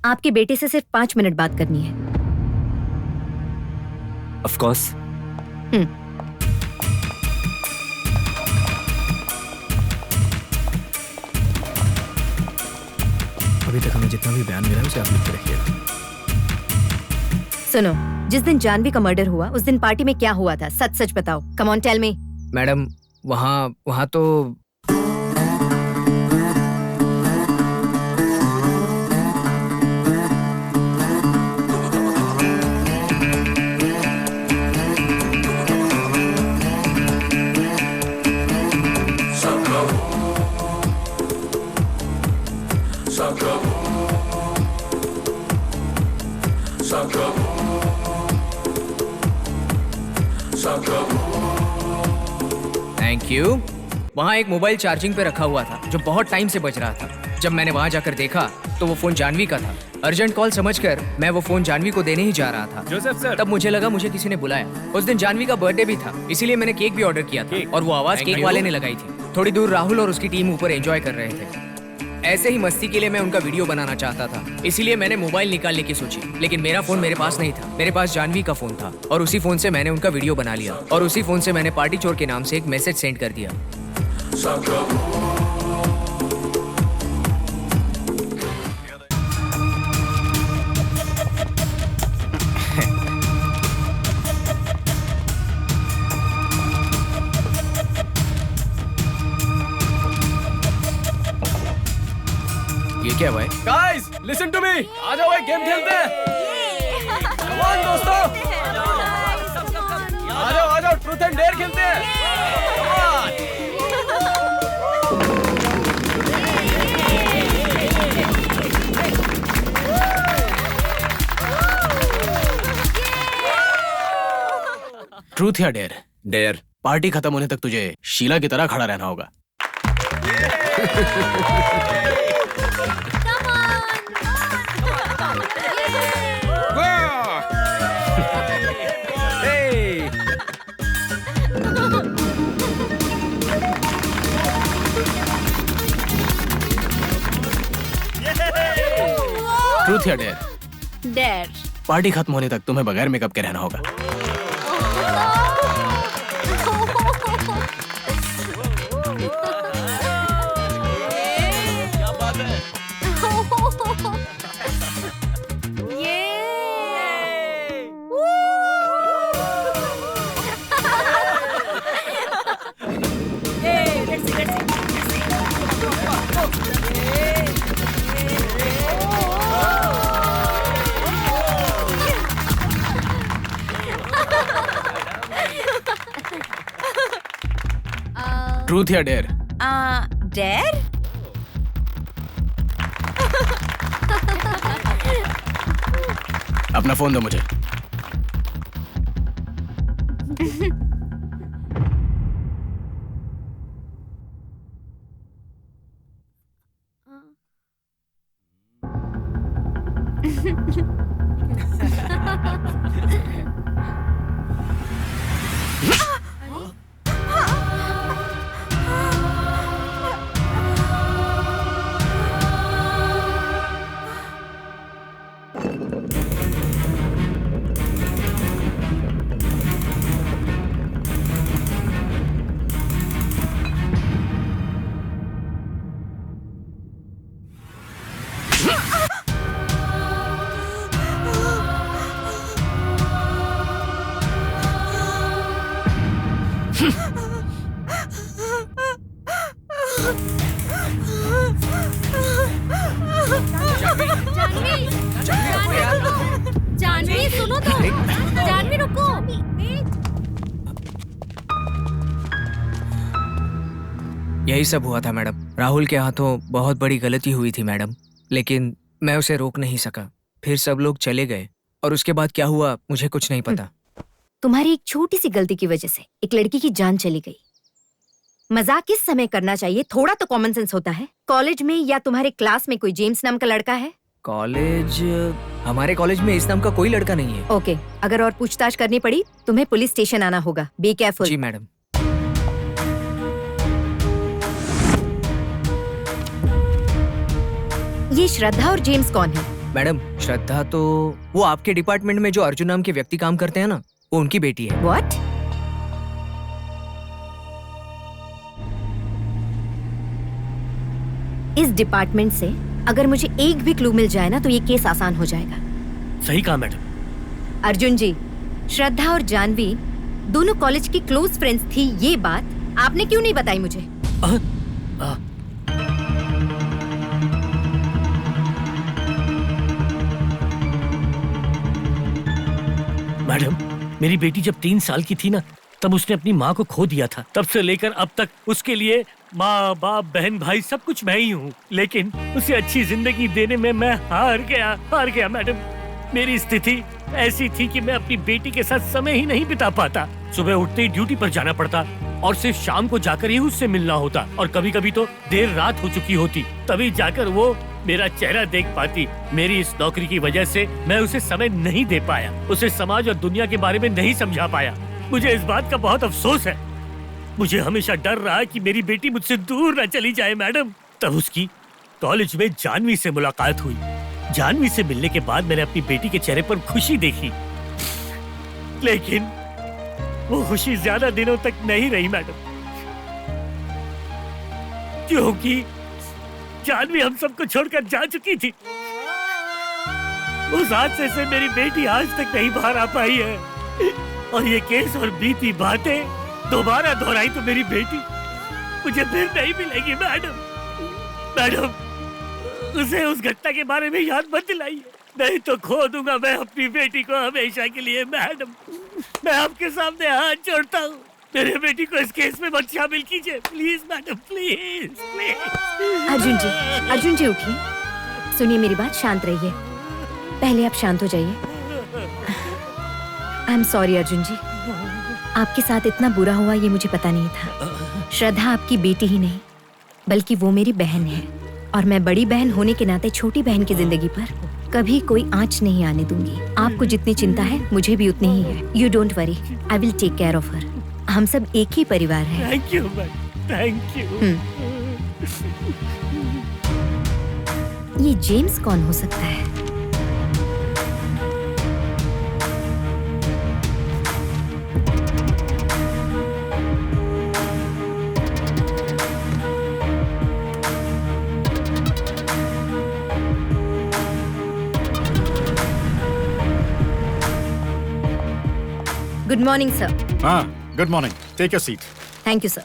आपके बेटे से सिर्फ 5 मिनट बात करनी है। Of course. अभी तक हमें जितना भी बयान मिला है उसे आप लिख के रखिएगा। सुनो, जिस दिन जानवी का मर्डर हुआ उस दिन पार्टी में क्या हुआ था, सच सच बताओ। Come on, tell me. Madam, वहाँ तो थैंक यू। वहाँ एक मोबाइल चार्जिंग पे रखा हुआ था जो बहुत टाइम से बज रहा था। जब मैंने वहाँ जाकर देखा तो वो फोन जानवी का था। अर्जेंट कॉल समझकर मैं वो फोन जानवी को देने ही जा रहा था। Joseph sir. तब मुझे लगा मुझे किसी ने बुलाया। उस दिन जानवी का बर्थडे भी था, इसीलिए मैंने केक भी ऑर्डर किया था और वो आवाज केक वाले ने लगाई थी। थोड़ी दूर राहुल और उसकी टीम ऊपर एंजॉय कर रहे थे। ऐसे ही मस्ती के लिए मैं उनका वीडियो बनाना चाहता था, इसीलिए मैंने मोबाइल निकालने की सोची, लेकिन मेरा फोन मेरे पास नहीं था। मेरे पास जानवी का फोन था और उसी फोन से मैंने उनका वीडियो बना लिया और उसी फोन से मैंने पार्टी चोर के नाम से एक मैसेज सेंड कर दिया। ये क्या भाई? Guys, listen to me. आ जाओ, एक गेम खेलते हैं। कम ऑन दोस्तों, आ जाओ, ट्रूथ एंड डेयर खेलते हैं। ट्रूथ या डेयर? डेयर। पार्टी खत्म होने तक तुझे शीला की तरह खड़ा रहना होगा। ट्रूथ या डेयर? डेयर। पार्टी खत्म होने तक तुम्हें बगैर मेकअप के रहना होगा। क्या बात है? ट्रूथ या डेयर? डेयर। अपना फोन दो मुझे। जानवी सुनो तो। जानवी रुको। यही सब हुआ था मैडम। राहुल के हाथों बहुत बड़ी गलती हुई थी मैडम, लेकिन मैं उसे रोक नहीं सका। फिर सब लोग चले गए और उसके बाद क्या हुआ मुझे कुछ नहीं पता। तुम्हारी एक छोटी सी गलती की वजह से एक लड़की की जान चली गई। मजाक किस समय करना चाहिए, थोड़ा तो कॉमन सेंस होता है। कॉलेज में या तुम्हारे क्लास में कोई जेम्स नाम का लड़का है? कॉलेज? हमारे कॉलेज में इस नाम का कोई लड़का नहीं है। ओके, अगर और पूछताछ करनी पड़ी तुम्हें पुलिस स्टेशन आना होगा। Be careful. जी मैडम। ये श्रद्धा और जेम्स कौन है? मैडम श्रद्धा तो वो आपके डिपार्टमेंट में जो अर्जुन नाम के व्यक्ति काम करते हैं ना, वो उनकी बेटी है। व्हाट? इस डिपार्टमेंट से अगर मुझे एक भी क्लू मिल जाए ना तो ये केस आसान हो जाएगा। सही कहा मैडम। अर्जुन जी, श्रद्धा और जानवी दोनों कॉलेज की क्लोज फ्रेंड्स थी, ये बात आपने क्यों नहीं बताई मुझे? मैडम, मेरी बेटी जब 3 साल की थी ना, तब उसने अपनी माँ को खो दिया था। तब से लेकर अब तक उसके लिए माँ बाप बहन भाई सब कुछ मैं ही हूँ, लेकिन उसे अच्छी जिंदगी देने में मैं हार गया मैडम। मेरी स्थिति ऐसी थी कि मैं अपनी बेटी के साथ समय ही नहीं बिता पाता। सुबह उठते ही ड्यूटी पर जाना पड़ता और सिर्फ शाम को जाकर ही उससे मिलना होता, और कभी कभी तो देर रात हो चुकी होती, तभी जाकर वो मेरा चेहरा देख पाती। मेरी इस नौकरी की वजह से मैं उसे समय नहीं दे पाया, उसे समाज और दुनिया के बारे में नहीं समझा पाया। मुझे इस बात का बहुत अफसोस है। मुझे हमेशा डर रहा कि मेरी बेटी मुझसे दूर न चली जाए मैडम। तब उसकी कॉलेज में जानवी से मुलाकात हुई। जानवी से मिलने के बाद मैंने अपनी बेटी के चेहरे पर खुशी देखी, लेकिन वो खुशी ज्यादा दिनों तक नहीं रही मैडम, क्योंकि जानवी हम सबको छोड़कर जा चुकी थी। उस हादसे से मेरी बेटी आज तक नहीं बाहर आ पाई है, और ये केस और बीती बातें दोबारा दोहराई तो मेरी बेटी मुझे फिर नहीं मिलेगी मैडम। उसे उस घटना के बारे में याद मत दिलाइए, नहीं तो खो दूंगा मैं अपनी बेटी को हमेशा के लिए मैडम। मैं आपके सामने हाथ जोड़ता हूँ, मेरे बेटी को इस केस में मत शामिल कीजिए प्लीज मैडम, प्लीज। अर्जुन जी उठिए, सुनिए मेरी बात, शांत रहिए। पहले आप शांत हो जाइए। आई एम सॉरी अर्जुन जी, आपके साथ इतना बुरा हुआ ये मुझे पता नहीं था। श्रद्धा आपकी बेटी ही नहीं बल्कि वो मेरी बहन है, और मैं बड़ी बहन होने के नाते छोटी बहन की जिंदगी पर कभी कोई आंच नहीं आने दूंगी। आपको जितनी चिंता है मुझे भी उतनी ही है। You don't worry, I will take care of her. हम सब एक ही परिवार हैं। Thank you madam, thank you. ये जेम्स कौन हो सकता है? Good morning sir. हाँ, good morning. Take your seat. Thank you sir.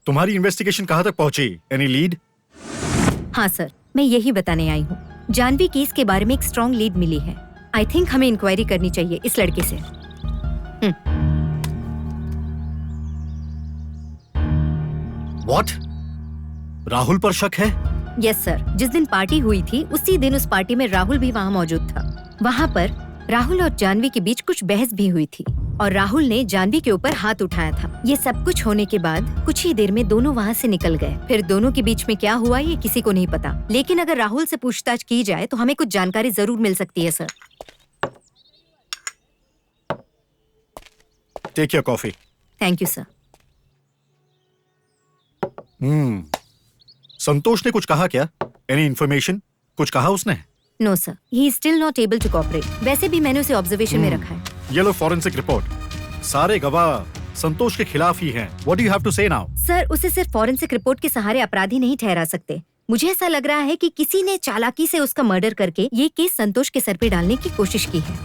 तुम्हारी इन्वेस्टिगेशन कहाँ तक पहुंची? Any lead? हाँ सर, मैं यही बताने आई हूँ। जानवी केस के बारे में एक स्ट्रॉन्ग लीड मिली है। आई थिंक हमें इंक्वायरी करनी चाहिए इस लड़के से। What? राहुल पर शक है? यस सर, जिस दिन पार्टी हुई थी उसी दिन उस पार्टी में राहुल भी वहाँ मौजूद था। वहाँ पर राहुल और जानवी के बीच कुछ बहस भी हुई थी और राहुल ने जानवी के ऊपर हाथ उठाया था। ये सब कुछ होने के बाद कुछ ही देर में दोनों वहाँ से निकल गए। फिर दोनों के बीच में क्या हुआ ये किसी को नहीं पता, लेकिन अगर राहुल से पूछताछ की जाए तो हमें कुछ जानकारी जरूर मिल सकती है sir. Take your coffee. Thank you sir. Santosh ने कुछ कहा क्या? Any information? कुछ कहा उसने? No sir, he is still not able to cooperate. वैसे भी मैंने उसे ऑब्जर्वेशन में रखा है। ये लो फॉरेंसिक रिपोर्ट। सारे गवाह संतोष के खिलाफ ही हैं। What do you have to say now? Sir, उसे सिर्फ फॉरेंसिक रिपोर्ट के सहारे अपराधी नहीं ठहरा सकते। मुझे ऐसा लग रहा है कि किसी ने चालाकी से उसका मर्डर करके ये केस संतोष के सर पे डालने की कोशिश की है।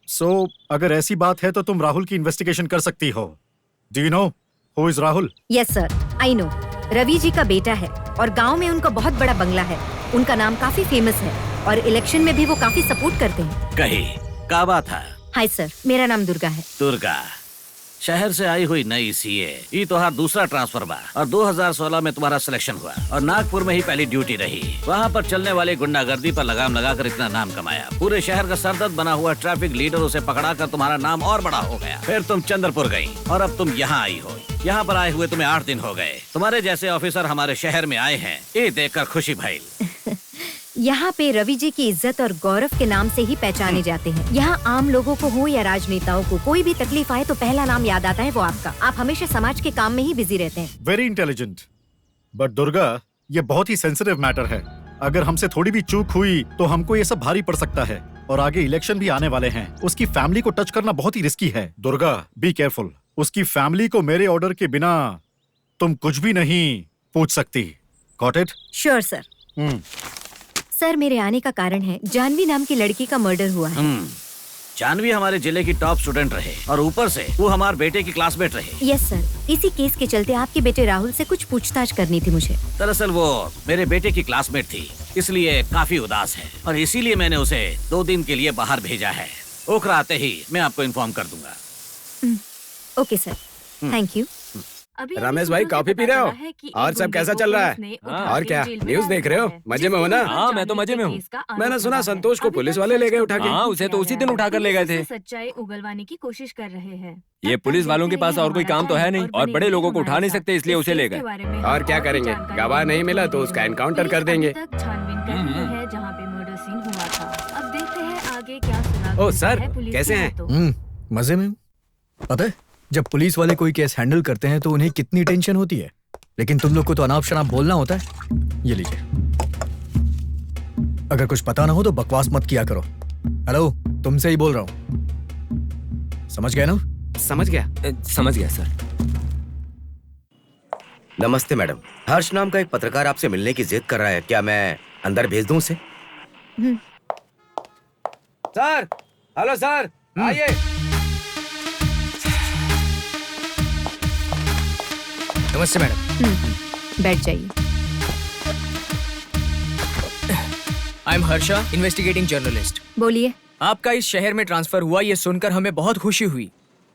So, अगर ऐसी बात है तो तुम राहुल की इन्वेस्टिगेशन कर सकती हो। Do you know who is Rahul? Yes sir, I know. Ravi ji का बेटा है और गांव में उनका बहुत बड़ा बंगला है। उनका नाम काफी फेमस है और इलेक्शन में भी वो काफी सपोर्ट करते हैं। कही क्या बात है? हाय सर, मेरा नाम दुर्गा है। दुर्गा, शहर से आई हुई नई सीए। ये तुम्हारा दूसरा ट्रांसफर बा और 2016 में तुम्हारा सिलेक्शन हुआ और नागपुर में ही पहली ड्यूटी रही। वहाँ पर चलने वाली गुंडागर्दी पर लगाम लगाकर इतना नाम कमाया। पूरे शहर का सरदर्द बना हुआ ट्रैफिक लीडर उसे पकड़ा कर तुम्हारा नाम और बड़ा हो गया। फिर तुम चंद्रपुर गई और अब तुम यहाँ आई हो। यहाँ पर आए हुए तुम्हें 8 दिन हो गए। तुम्हारे जैसे ऑफिसर हमारे शहर में आए हैं, ये देखकर खुशी भई। यहाँ पे रवि जी की इज्जत और गौरव के नाम से ही पहचाने जाते हैं। यहाँ आम लोगों को हो या राजनेताओं को कोई भी तकलीफ आए तो पहला नाम याद आता है वो आपका। आप हमेशा समाज के काम में ही बिजी रहते हैं। Very intelligent. बट दुर्गा, ये बहुत ही सेंसिटिव मैटर है। अगर हमसे थोड़ी भी चूक हुई तो हमको ये सब भारी पड़ सकता है और आगे इलेक्शन भी आने वाले हैं। उसकी फैमिली को टच करना बहुत ही रिस्की है। Durga, be careful. उसकी फैमिली को मेरे ऑर्डर के बिना तुम कुछ भी नहीं पूछ सकती। Got it? Sure sir. Sir, मेरे आने का कारण है जानवी नाम की लड़की का मर्डर हुआ है। जानवी हमारे जिले की टॉप स्टूडेंट रहे और ऊपर से वो हमारे बेटे की क्लासमेट रहे। यस सर, इसी केस के चलते आपके बेटे राहुल से कुछ पूछताछ करनी थी मुझे। दरअसल वो मेरे बेटे की क्लासमेट थी, इसलिए काफी उदास है और इसीलिए मैंने उसे 2 दिन के लिए बाहर भेजा है। ओखरा आते ही मैं आपको इन्फॉर्म कर दूंगा। Okay sir, thank you. Ramesh भाई, कॉफी पी रहे हो? और सब कैसा चल रहा है? और क्या न्यूज़ देख रहे हो? मजे में हो ना? हाँ, मैं तो मजे में हूँ। मैंने सुना संतोष को पुलिस वाले ले गए उठा के। हाँ, उसे तो उसी दिन उठा कर ले गए थे। सच्चाई उगलवाने की कोशिश कर रहे हैं। ये पुलिस वालों के पास और कोई काम तो है नहीं और बड़े लोगों को उठा नहीं सकते, इसलिए उसे ले गए। और क्या करेंगे? गवाह नहीं मिला तो उसका एनकाउंटर कर देंगे। जहाँ पे मर्डर सीन हुआ था। अब देखते हैं आगे क्या सुना। ओ सर, कैसे हैं? मजे में। पता है, जब पुलिस वाले कोई केस हैंडल करते हैं तो उन्हें कितनी टेंशन होती है, लेकिन तुम लोग को तो अनाप शनाप बोलना होता है। ये लीजिए, अगर कुछ पता ना हो तो बकवास मत किया करो। हेलो, तुमसे ही बोल रहा हूँ। समझ गए ना? समझ गया। समझ गया सर। नमस्ते मैडम, हर्ष नाम का एक पत्रकार आपसे मिलने की जिद कर रहा है। क्या मैं अंदर भेज दूं उसे? सर, हेलो सर, आइए। नमस्ते मैडम। बैठ जाइए। I am Harsha, investigating journalist. बोलिए। आपका इस शहर में ट्रांसफर हुआ ये सुनकर हमें बहुत खुशी हुई।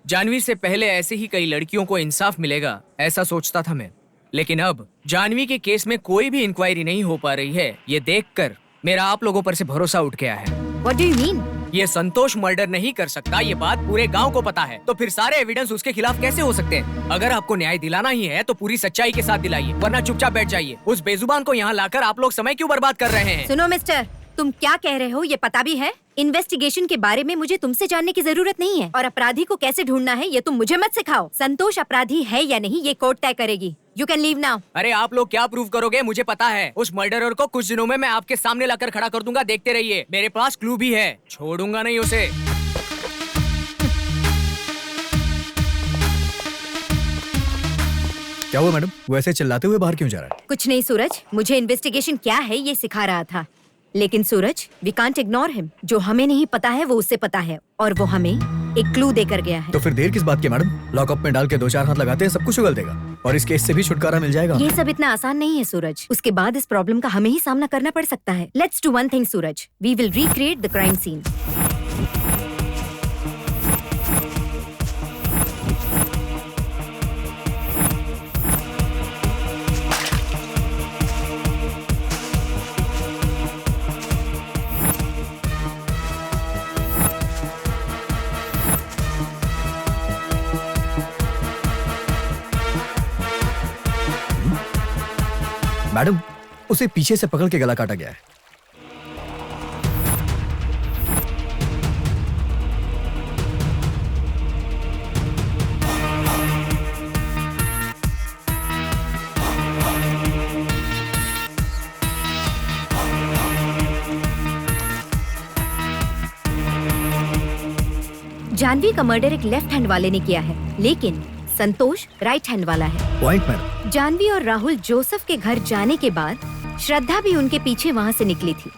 जानवी से पहले ऐसे ही कई लड़कियों को इंसाफ मिलेगा ऐसा सोचता था मैं, लेकिन अब जानवी के केस में कोई भी इंक्वायरी नहीं हो पा रही है। ये देखकर मेरा आप लोगों पर से भरोसा उठ गया है। What do you mean? ये संतोष मर्डर नहीं कर सकता, ये बात पूरे गांव को पता है। तो फिर सारे एविडेंस उसके खिलाफ कैसे हो सकते हैं? अगर आपको न्याय दिलाना ही है तो पूरी सच्चाई के साथ दिलाइए, वरना चुपचाप बैठ जाइए। उस बेजुबान को यहाँ लाकर आप लोग समय क्यों बर्बाद कर रहे हैं? सुनो मिस्टर, तुम क्या कह रहे हो ये पता भी है? इन्वेस्टिगेशन के बारे में मुझे तुमसे जानने की जरूरत नहीं है और अपराधी को कैसे ढूंढना है ये तुम मुझे मत सिखाओ। संतोष अपराधी है या नहीं ये कोर्ट तय करेगी। You can leave now. अरे आप लोग क्या प्रूव करोगे? मुझे पता है। उस मर्डरर को कुछ दिनों में मैं आपके सामने लाकर खड़ा कर दूंगा, देखते रहिए। मेरे पास क्लू भी है, छोड़ूंगा नहीं उसे। क्या हुआ मैडम? वो ऐसे चिल्लाते हुए बाहर क्यों जा रहा है? कुछ नहीं सूरज, मुझे इन्वेस्टिगेशन क्या है ये सिखा रहा था। लेकिन सूरज, वी कांट इग्नोर हिम। जो हमें नहीं पता है वो उससे पता है, और वो हमें एक क्लू देकर गया है। तो फिर देर किस बात की मैडम? लॉकअप में डाल के 2-4 हाथ लगाते हैं, सब कुछ उगल देगा और इस केस से भी छुटकारा मिल जाएगा। ये सब इतना आसान नहीं है सूरज। उसके बाद इस प्रॉब्लम का हमें ही सामना करना पड़ सकता है। Let's do one thing Suraj, we will recreate the crime scene. Madam, उसे पीछे से पकड़ के गला काटा गया है। जानवी का मर्डर एक लेफ्ट हैंड वाले ने किया है, लेकिन संतोष राइट हैंड वाला है। Point madam. जानवी और राहुल जोसेफ के घर जाने के बाद श्रद्धा भी उनके पीछे वहाँ से निकली थी।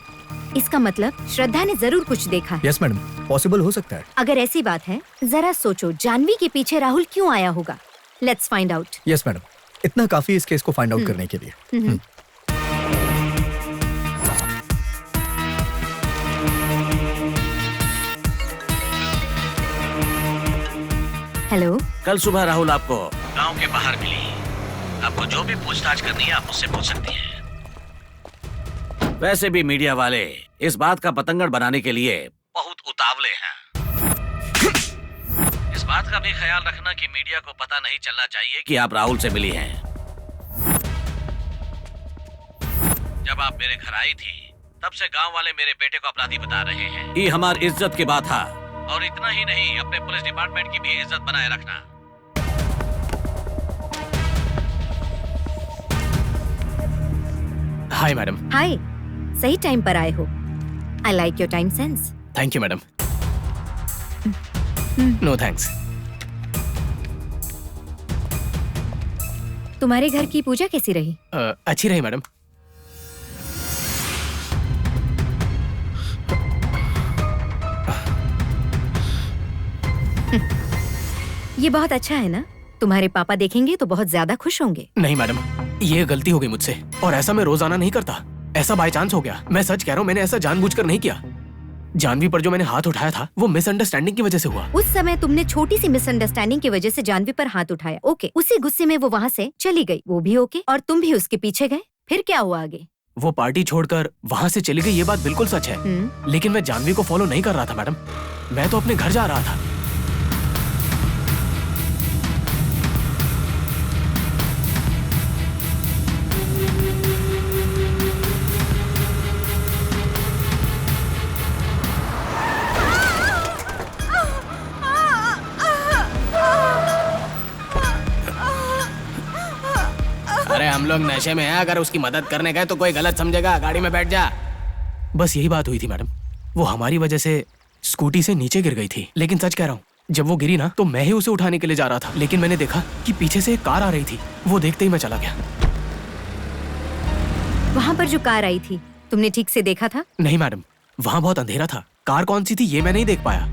इसका मतलब श्रद्धा ने जरूर कुछ देखा है। यस मैडम, पॉसिबल हो सकता है। अगर ऐसी बात है, जरा सोचो जानवी के पीछे राहुल क्यों आया होगा। Let's find out. Yes madam, इतना काफी इस केस को फाइंड आउट करने के लिए। हेलो। कल सुबह राहुल आपको गांव के बाहर मिली। आपको जो भी पूछताछ करनी है आप मुझसे पूछ सकती हैं। वैसे भी मीडिया वाले इस बात का पतंगड़ बनाने के लिए बहुत उतावले हैं। इस बात का भी ख्याल रखना कि मीडिया को पता नहीं चलना चाहिए कि आप राहुल से मिली हैं। जब आप मेरे घर आई थी तब से गांव वाले मेरे बेटे को अपराधी बता रहे हैं। ये हमारी इज्जत की बात है, और इतना ही नहीं, अपने पुलिस डिपार्टमेंट की भी इज्जत बनाए रखना। Hi madam. हाय, सही टाइम पर आए हो। I like your time sense. Thank you madam. No thanks. तुम्हारे घर की पूजा कैसी रही? अच्छी रही मैडम। ये बहुत अच्छा है ना? तुम्हारे पापा देखेंगे तो बहुत ज्यादा खुश होंगे। नहीं मैडम, ये गलती हो गई मुझसे, और ऐसा मैं रोजाना नहीं करता। ऐसा बाय चांस हो गया। मैं सच कह रहा हूँ, मैंने ऐसा जानबूझकर नहीं किया। जानवी पर जो मैंने हाथ उठाया था वो मिसअंडरस्टैंडिंग की वजह से हुआ। उस समय तुमने छोटी सी मिसअंडरस्टैंडिंग की वजह से जानवी पर हाथ उठाया। ओके, उसी गुस्से में वो वहाँ से चली गई, वो भी ओके, और तुम भी उसके पीछे गए। फिर क्या हुआ आगे? वो पार्टी छोड़कर वहाँ से चली गई, ये बात बिल्कुल सच है। लेकिन मैं जानवी को फॉलो नहीं कर रहा था मैडम, मैं तो अपने घर जा रहा था। अरे हम लोग नशे में हैं, अगर उसकी मदद करने गए तो कोई गलत समझेगा। गाड़ी में बैठ जा। बस यही बात हुई थी मैडम। वो हमारी वजह से स्कूटी से नीचे गिर गई थी। लेकिन सच कह रहा हूँ, जब वो गिरी ना तो मैं ही उसे उठाने के लिए जा रहा था, लेकिन मैंने देखा कि पीछे से एक कार आ रही थी। वो देखते ही मैं चला गया। वहाँ पर जो कार आई थी तुमने ठीक से देखा था? नहीं मैडम, वहाँ बहुत अंधेरा था। कार कौन सी थी ये मैं नहीं देख पाया।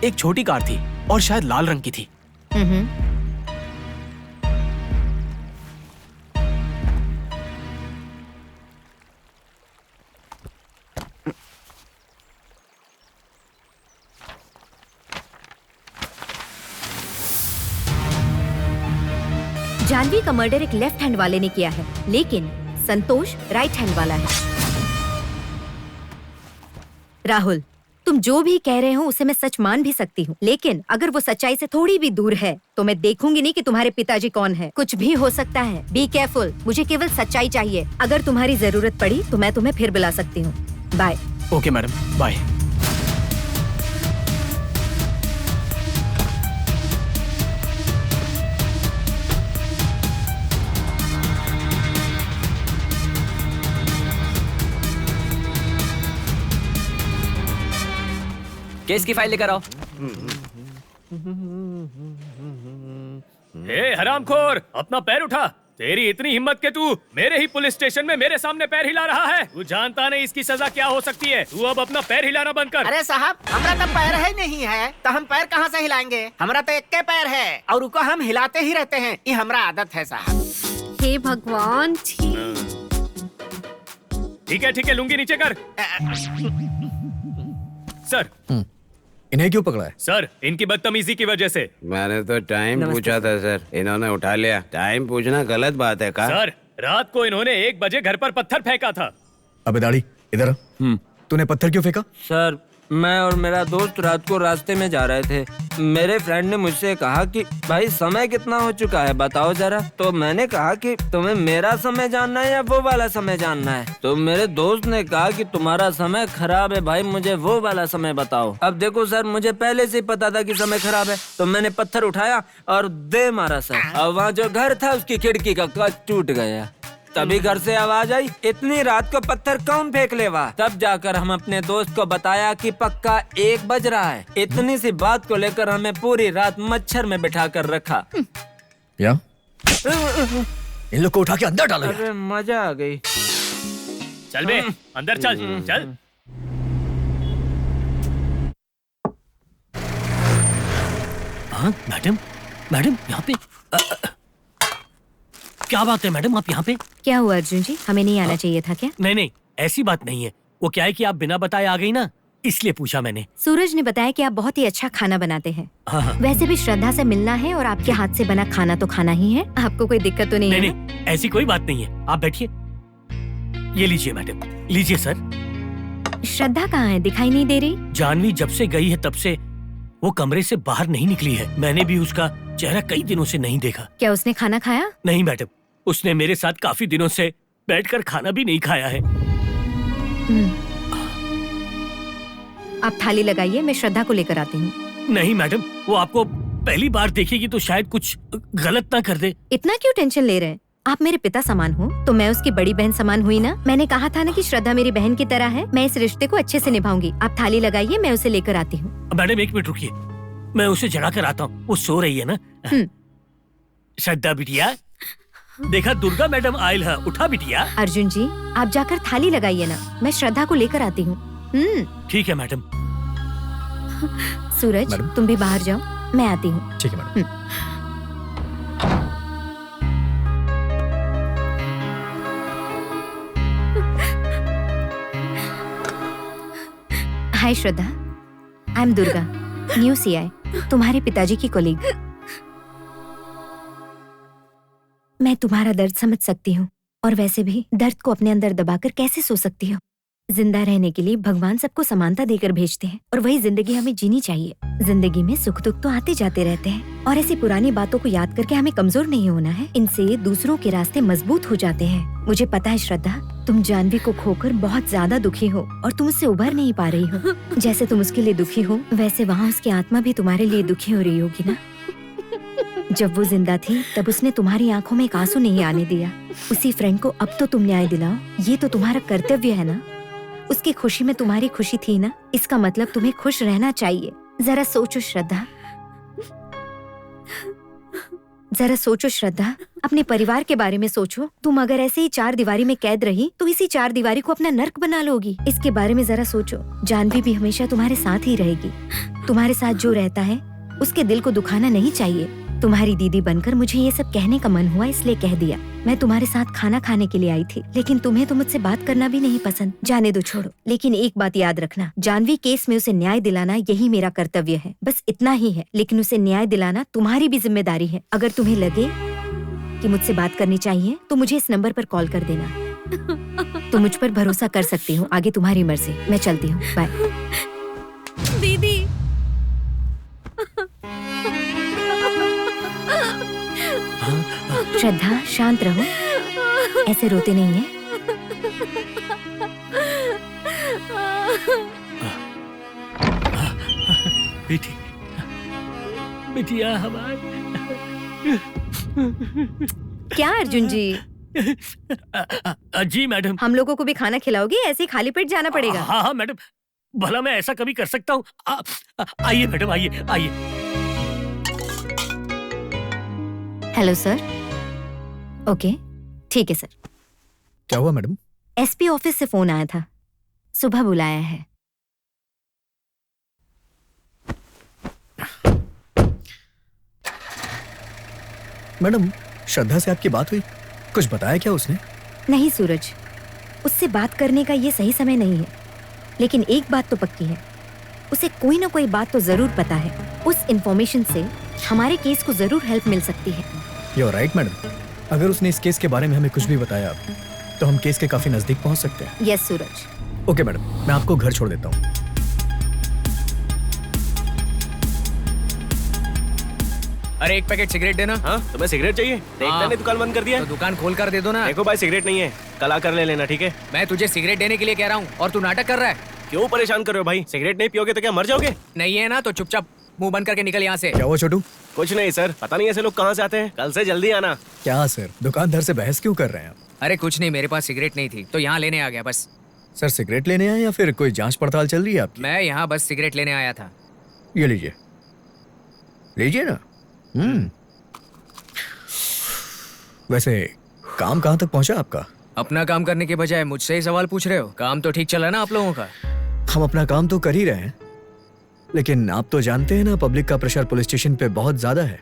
एक छोटी कार थी और शायद लाल रंग की थी। जानवी का मर्डर एक लेफ्ट हैंड वाले ने किया है, लेकिन संतोष राइट हैंड वाला है। राहुल, तुम जो भी कह रहे हो उसे मैं सच मान भी सकती हूँ, लेकिन अगर वो सच्चाई से थोड़ी भी दूर है तो मैं देखूंगी नहीं कि तुम्हारे पिताजी कौन है। कुछ भी हो सकता है। Be careful. मुझे केवल सच्चाई चाहिए। अगर तुम्हारी जरूरत पड़ी तो मैं तुम्हें फिर बुला सकती हूँ। Bye. Okay madam, bye. Case की फाइल लेकर आओ। ए हरामखोर, अपना पैर उठा। तेरी इतनी हिम्मत के तू मेरे ही पुलिस स्टेशन में मेरे सामने पैर हिला रहा है। तू जानता नहीं इसकी सजा क्या हो सकती है। तू अब अपना पैर हिलाना बंद कर। अरे साहब, हमारा तो पैर ही नहीं है तो हम पैर कहाँ से हिलाएंगे? हमारा तो एक के पैर है और उनको हम हिलाते ही रहते हैं। ये हमारा आदत है साहब। हे भगवान, ठीक है, लुंगी नीचे कर। सर, इन्हें क्यों पकड़ा है? सर, इनकी बदतमीजी की वजह से। मैंने तो टाइम पूछा था सर, इन्होंने उठा लिया। टाइम पूछना गलत बात है का? सर, रात को इन्होंने 1 बजे घर पर पत्थर फेंका था। अबे दाढ़ी, इधर आ। तूने पत्थर क्यों फेंका? सर, मैं और मेरा दोस्त रात को रास्ते में जा रहे थे। मेरे फ्रेंड ने मुझसे कहा कि भाई समय कितना हो चुका है बताओ जरा। तो मैंने कहा कि तुम्हें मेरा समय जानना है या वो वाला समय जानना है। तो मेरे दोस्त ने कहा कि तुम्हारा समय खराब है भाई, मुझे वो वाला समय बताओ। अब देखो सर, मुझे पहले से ही पता था कि समय खराब है, तो मैंने पत्थर उठाया और दे मारा सर। अब वहाँ जो घर था उसकी खिड़की का कांच टूट गया। तभी घर से आवाज आई, इतनी रात को पत्थर कौन फेंक लेवा। तब जाकर हम अपने दोस्त को बताया कि पक्का 1 बज रहा है। इतनी सी बात को लेकर हमें पूरी रात मच्छर में बिठा कर रखा। या? इन लोग को उठा के अंदर डालो। अरे मजा आ गई। चल बे, अंदर चल, चल। हाँ मैडम यहाँ पे क्या बात है मैडम, आप यहाँ पे? क्या हुआ अर्जुन जी, हमें नहीं आना चाहिए था क्या? नहीं, ऐसी बात नहीं है। वो क्या है कि आप बिना बताए आ गई ना, इसलिए पूछा मैंने। सूरज ने बताया कि आप बहुत ही अच्छा खाना बनाते हैं। हाँ। वैसे भी श्रद्धा से मिलना है और आपके हाथ से बना खाना तो खाना ही है। आपको कोई दिक्कत तो नहीं है? नहीं, ऐसी कोई बात नहीं है। आप बैठिए। ये लीजिए मैडम, लीजिए सर। श्रद्धा कहाँ है, दिखाई नहीं दे रही? जानवी जब से गई है तब से वो कमरे से बाहर नहीं निकली है। मैंने भी उसका चेहरा कई दिनों से नहीं देखा। क्या उसने खाना खाया? नहीं मैडम, उसने मेरे साथ काफी दिनों से बैठकर खाना भी नहीं खाया है। आप थाली लगाइए, मैं श्रद्धा को लेकर आती हूँ। नहीं मैडम, वो आपको पहली बार देखेगी तो शायद कुछ गलत ना कर दे। इतना क्यों टेंशन ले रहे हैं? आप मेरे पिता समान हो तो मैं उसकी बड़ी बहन समान हुई ना। मैंने कहा था ना कि श्रद्धा मेरी बहन की तरह है। मैं इस रिश्ते को अच्छे से निभाऊंगी। आप थाली लगाइए, मैं उसे लेकर आती हूँ। मैडम 1 मिनट रुकिए, मैं उसे जगा कर आता हूँ। वो सो रही है ना। श्रद्धा बिटिया, देखा दुर्गा मैडम आयल है, उठा बिटिया। अर्जुन जी, आप जाकर थाली लगाइए ना, मैं श्रद्धा को लेकर आती हूँ। ठीक है मैडम। सूरज, तुम भी बाहर जाओ, मैं आती हूँ। ठीक है madam. Hi Shraddha, I am Durga, new CI, तुम्हारे पिताजी की कोलीग। मैं तुम्हारा दर्द समझ सकती हूँ और वैसे भी दर्द को अपने अंदर दबाकर कैसे सो सकती हो। जिंदा रहने के लिए भगवान सबको समानता देकर भेजते हैं और वही जिंदगी हमें जीनी चाहिए। जिंदगी में सुख दुख तो आते जाते रहते हैं और ऐसी पुरानी बातों को याद करके हमें कमजोर नहीं होना है। इनसे दूसरों के रास्ते मजबूत हो जाते हैं। मुझे पता है श्रद्धा, तुम जानवी को खोकर बहुत ज्यादा दुखी हो और तुम उससे उभर नहीं पा रही हो। जैसे तुम उसके लिए दुखी हो वैसे वहाँ उसकी आत्मा भी तुम्हारे लिए दुखी हो रही होगी ना। जब वो जिंदा थी तब उसने तुम्हारी आंखों में एक आंसू नहीं आने दिया। उसी फ्रेंड को अब तो तुम न्याय दिलाओ, ये तो तुम्हारा कर्तव्य है ना। उसकी खुशी में तुम्हारी खुशी थी ना, इसका मतलब तुम्हें खुश रहना चाहिए। जरा सोचो श्रद्धा, जरा सोचो श्रद्धा, अपने परिवार के बारे में सोचो। तुम अगर ऐसे ही 4 दीवारी में कैद रही तो इसी 4 दीवारी को अपना नर्क बना लोगी। इसके बारे में जरा सोचो। जानवी भी हमेशा तुम्हारे साथ ही रहेगी। तुम्हारे साथ जो रहता है उसके दिल को दुखाना नहीं चाहिए। तुम्हारी दीदी बनकर मुझे ये सब कहने का मन हुआ, इसलिए कह दिया। मैं तुम्हारे साथ खाना खाने के लिए आई थी, लेकिन तुम्हें तो मुझसे बात करना भी नहीं पसंद। जाने दो, छोड़ो। लेकिन एक बात याद रखना, जानवी केस में उसे न्याय दिलाना यही मेरा कर्तव्य है। बस इतना ही है, लेकिन उसे न्याय दिलाना तुम्हारी भी जिम्मेदारी है। अगर तुम्हें लगे कि मुझसे बात करनी चाहिए तो मुझे इस नंबर पर कॉल कर देना। तुम मुझ पर भरोसा कर सकती हो। आगे तुम्हारी मर्जी। मैं चलती हूँ, बाय। दीदी, श्रद्धा शांत रहो, ऐसे रोते नहीं है। बेटी, बिटिया हमारी। क्या अर्जुन जी? जी मैडम। हम लोगों को भी खाना खिलाओगे? ऐसे ही खाली पेट जाना पड़ेगा? हाँ मैडम, भला मैं ऐसा कभी कर सकता हूँ? आइए मैडम, आइए आइए। Hello sir. ओके, ठीक है सर। क्या हुआ मैडम? एसपी ऑफिस से फोन आया था, सुबह बुलाया है। मैडम, श्रद्धा से आपकी बात हुई? कुछ बताया क्या उसने? नहीं सूरज, उससे बात करने का ये सही समय नहीं है, लेकिन एक बात तो पक्की है, उसे कोई ना कोई बात तो जरूर पता है। उस इंफॉर्मेशन से हमारे केस को जरूर हेल्प मिल सकती है। You are right madam. अगर उसने इस केस के बारे में हमें कुछ भी बताया तो हम केस के काफी नजदीक पहुंच सकते हैं। यस सूरज। ओके मैडम, मैं आपको घर छोड़ देता हूँ। अरे एक पैकेट सिगरेट देना। हाँ, तुम्हें सिगरेट चाहिए? देखता नहीं दुकान बंद कर दिया। तो दुकान खोल कर दे दो ना। देखो भाई, सिगरेट नहीं है, कल आकर ले लेना, ठीक है? मैं तुझे सिगरेट देने के लिए कह रहा हूँ और तू नाटक कर रहा है। क्यों परेशान कर रहे हो भाई? सिगरेट नहीं पियोगे तो क्या मर जाओगे? नहीं है ना तो चुपचाप मुंह बंद करके निकल यहाँ से। क्या हुआ छोटू? कुछ नहीं सर, पता नहीं ऐसे लोग कहाँ से आते हैं। कल से जल्दी आना। क्या सर, दुकानदार से बहस क्यों कर रहे हैं आप? अरे कुछ नहीं, मेरे पास सिगरेट नहीं थी तो यहाँ लेने आ गया बस। सर सिगरेट लेने आए या फिर कोई जांच पड़ताल चल रही है आपकी? मैं यहाँ बस सिगरेट लेने आया था। ये लीजिए, लीजिए ना। वैसे काम कहाँ तक पहुँचा आपका? अपना काम करने के बजाय मुझसे ही सवाल पूछ रहे हो। काम तो ठीक चला ना आप लोगों का? हम अपना काम तो कर ही रहे हैं, लेकिन आप तो जानते हैं ना, पब्लिक का प्रेशर पुलिस स्टेशन पे बहुत ज्यादा है।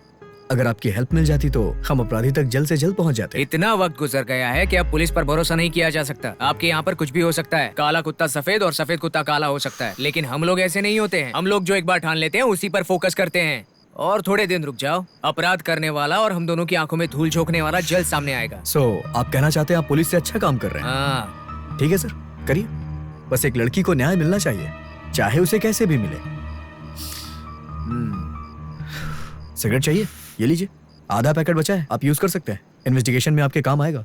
अगर आपकी हेल्प मिल जाती तो हम अपराधी तक जल्द से जल्द पहुंच जाते। इतना वक्त गुजर गया है कि अब पुलिस पर भरोसा नहीं किया जा सकता। आपके यहाँ पर कुछ भी हो सकता है। काला कुत्ता सफेद और सफेद कुत्ता काला हो सकता है, लेकिन हम लोग ऐसे नहीं होते हैं। हम लोग जो एक बार ठान लेते हैं उसी पर फोकस करते हैं। और थोड़े दिन रुक जाओ, अपराध करने वाला और हम दोनों की आंखों में धूल झोंकने वाला जल्द सामने आएगा। आप कहना चाहते हैं आप पुलिस से अच्छा काम कर रहे हैं? हाँ। ठीक है सर, करिए। बस एक लड़की को न्याय मिलना चाहिए, चाहे उसे कैसे भी मिले। सिगरेट चाहिए? ये लीजिए, आधा पैकेट बचा है, आप यूज कर सकते हैं। इन्वेस्टिगेशन में आपके काम आएगा।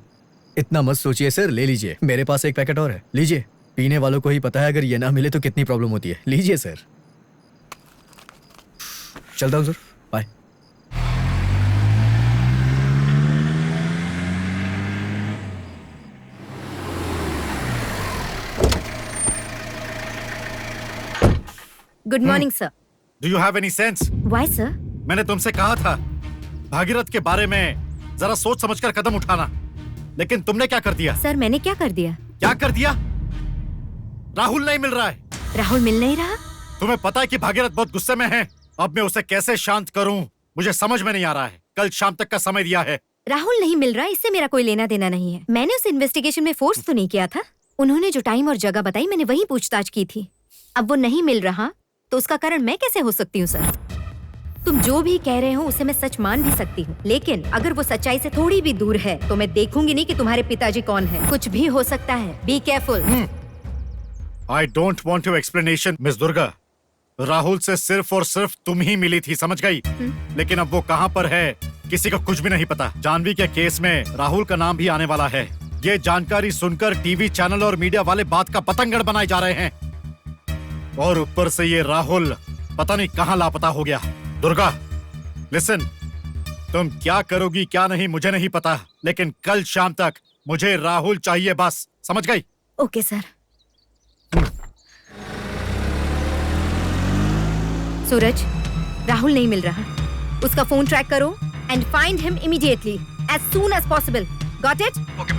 इतना मत सोचिए सर, ले लीजिए। मेरे पास एक पैकेट और है, लीजिए। पीने वालों को ही पता है अगर ये ना मिले तो कितनी प्रॉब्लम होती है। लीजिए सर। चलता हूँ sir, bye. Good morning sir. Do you have any sense? Why sir? मैंने तुमसे कहा था भागीरथ के बारे में जरा सोच समझकर कदम उठाना, लेकिन तुमने क्या कर दिया? सर मैंने क्या कर दिया? क्या कर दिया? राहुल नहीं मिल रहा है। राहुल मिल नहीं रहा? तुम्हें पता है कि भागीरथ बहुत गुस्से में है। अब मैं उसे कैसे शांत करूं मुझे समझ में नहीं आ रहा है। कल शाम तक का समय दिया है। राहुल नहीं मिल रहा, इससे मेरा कोई लेना देना नहीं है। मैंने उसे इन्वेस्टिगेशन में फोर्स तो नहीं किया था। उन्होंने जो टाइम और जगह बताई मैंने वही पूछताछ की थी। अब वो नहीं मिल रहा तो उसका कारण मैं कैसे हो सकती हूँ सर? तुम जो भी कह रहे हो उसे मैं सच मान भी सकती हूँ, लेकिन अगर वो सच्चाई से थोड़ी भी दूर है तो मैं देखूंगी नहीं कि तुम्हारे पिताजी कौन है। कुछ भी हो सकता है, be careful. I don't want your explanation miss Durga. Rahul से सिर्फ और सिर्फ तुम ही मिली थी, समझ गई? लेकिन अब वो कहाँ पर है किसी को कुछ भी नहीं पता। जानवी के केस में राहुल का नाम भी आने वाला है। ये जानकारी सुनकर टीवी चैनल और मीडिया वाले बात का पतंगड़ बनाए जा रहे हैं, और ऊपर से ये राहुल पता नहीं कहाँ लापता हो गया। दुर्गा लिसन, तुम क्या करोगी क्या नहीं मुझे नहीं पता, लेकिन कल शाम तक मुझे राहुल चाहिए बस, समझ गई? Okay sir. सूरज, राहुल नहीं मिल रहा, उसका फोन ट्रैक करो and find him immediately as soon as possible. Got it? Okay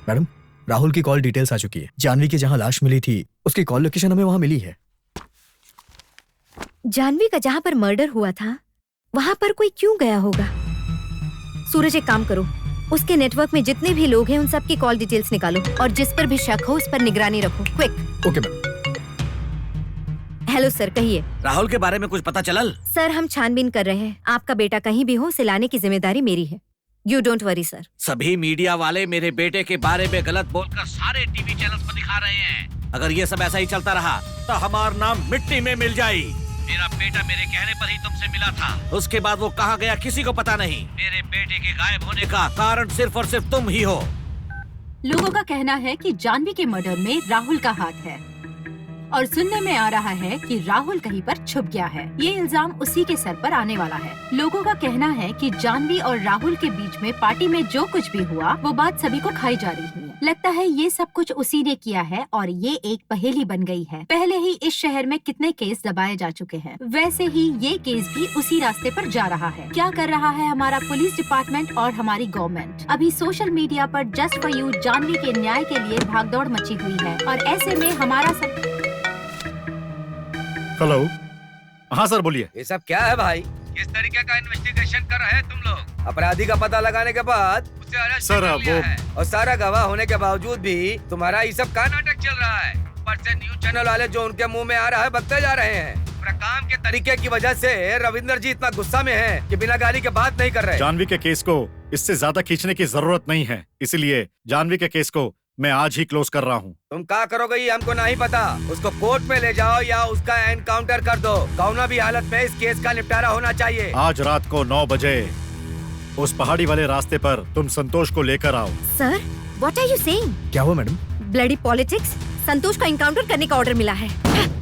madam, Rahul की कॉल डिटेल्स आ चुकी है। जानवी की जहां लाश मिली थी उसकी कॉल लोकेशन हमें वहां मिली है। जानवी का जहां पर मर्डर हुआ था वहां पर कोई क्यों गया होगा? सूरज एक काम करो, उसके नेटवर्क में जितने भी लोग हैं उन सब की कॉल डिटेल्स निकालो और जिस पर भी शक हो उस पर निगरानी रखो। Quick. Okay madam. Hello sir, कहिए। राहुल के बारे में कुछ पता चलल? सर हम छानबीन कर रहे हैं। आपका बेटा कहीं भी हो उसे लाने की जिम्मेदारी मेरी है। You don't worry sir. सभी मीडिया वाले मेरे बेटे के बारे में गलत बोलकर सारे टीवी चैनल्स पर दिखा रहे हैं। अगर ये सब ऐसा ही चलता रहा तो हमारा नाम मिट्टी में मिल जाए। मेरा बेटा मेरे कहने पर ही तुमसे मिला था, उसके बाद वो कहाँ गया किसी को पता नहीं। मेरे बेटे के गायब होने का कारण सिर्फ और सिर्फ तुम ही हो। लोगों का कहना है कि जानवी के मर्डर में राहुल का हाथ है और सुनने में आ रहा है कि राहुल कहीं पर छुप गया है। ये इल्जाम उसी के सर पर आने वाला है। लोगों का कहना है कि जानवी और राहुल के बीच में पार्टी में जो कुछ भी हुआ वो बात सभी को खाई जा रही है। लगता है ये सब कुछ उसी ने किया है और ये एक पहेली बन गई है। पहले ही इस शहर में कितने केस दबाए जा चुके हैं, वैसे ही ये केस भी उसी रास्ते पर जा रहा है। क्या कर रहा है हमारा पुलिस डिपार्टमेंट और हमारी गवर्नमेंट? अभी सोशल मीडिया पर जस्ट फॉर यू जानवी के न्याय के लिए भागदौड़ मची हुई है और ऐसे में हमारा सब। हेलो, हाँ सर बोलिए। ये सब क्या है भाई? किस तरीके का इन्वेस्टिगेशन कर रहे हैं तुम लोग? अपराधी का पता लगाने के बाद उसे अरेस्ट सर, कर लिया वो- है। और सारा गवाह होने के बावजूद भी तुम्हारा ये सब का नाटक चल रहा है। ऊपर से न्यूज चैनल वाले जो उनके मुंह में आ रहा है बकते जा रहे हैं। पूरा काम के तरीके की वजह से रविंदर जी इतना गुस्सा में हैं कि बिना गाली के बात नहीं कर रहे। जानवी के केस को इससे ज्यादा खींचने की जरूरत नहीं है, इसलिए जानवी के केस को मैं आज ही क्लोज कर रहा हूँ। तुम क्या करोगे ये हमको नहीं पता। उसको कोर्ट में ले जाओ या उसका एनकाउंटर कर दो। कौनो भी हालत में इस केस का निपटारा होना चाहिए। आज रात को 9 बजे उस पहाड़ी वाले रास्ते पर तुम संतोष को लेकर आओ। Sir, what are you saying? क्या हुआ मैडम? Bloody politics. संतोष का एनकाउंटर करने का ऑर्डर मिला है।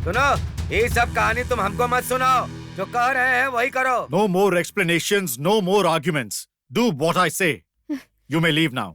सुनो, ये सब कहानी तुम हमको मत सुनाओ। जो कह रहे हैं वही करो। No more explanations, no more arguments. Do what I say. You may leave now.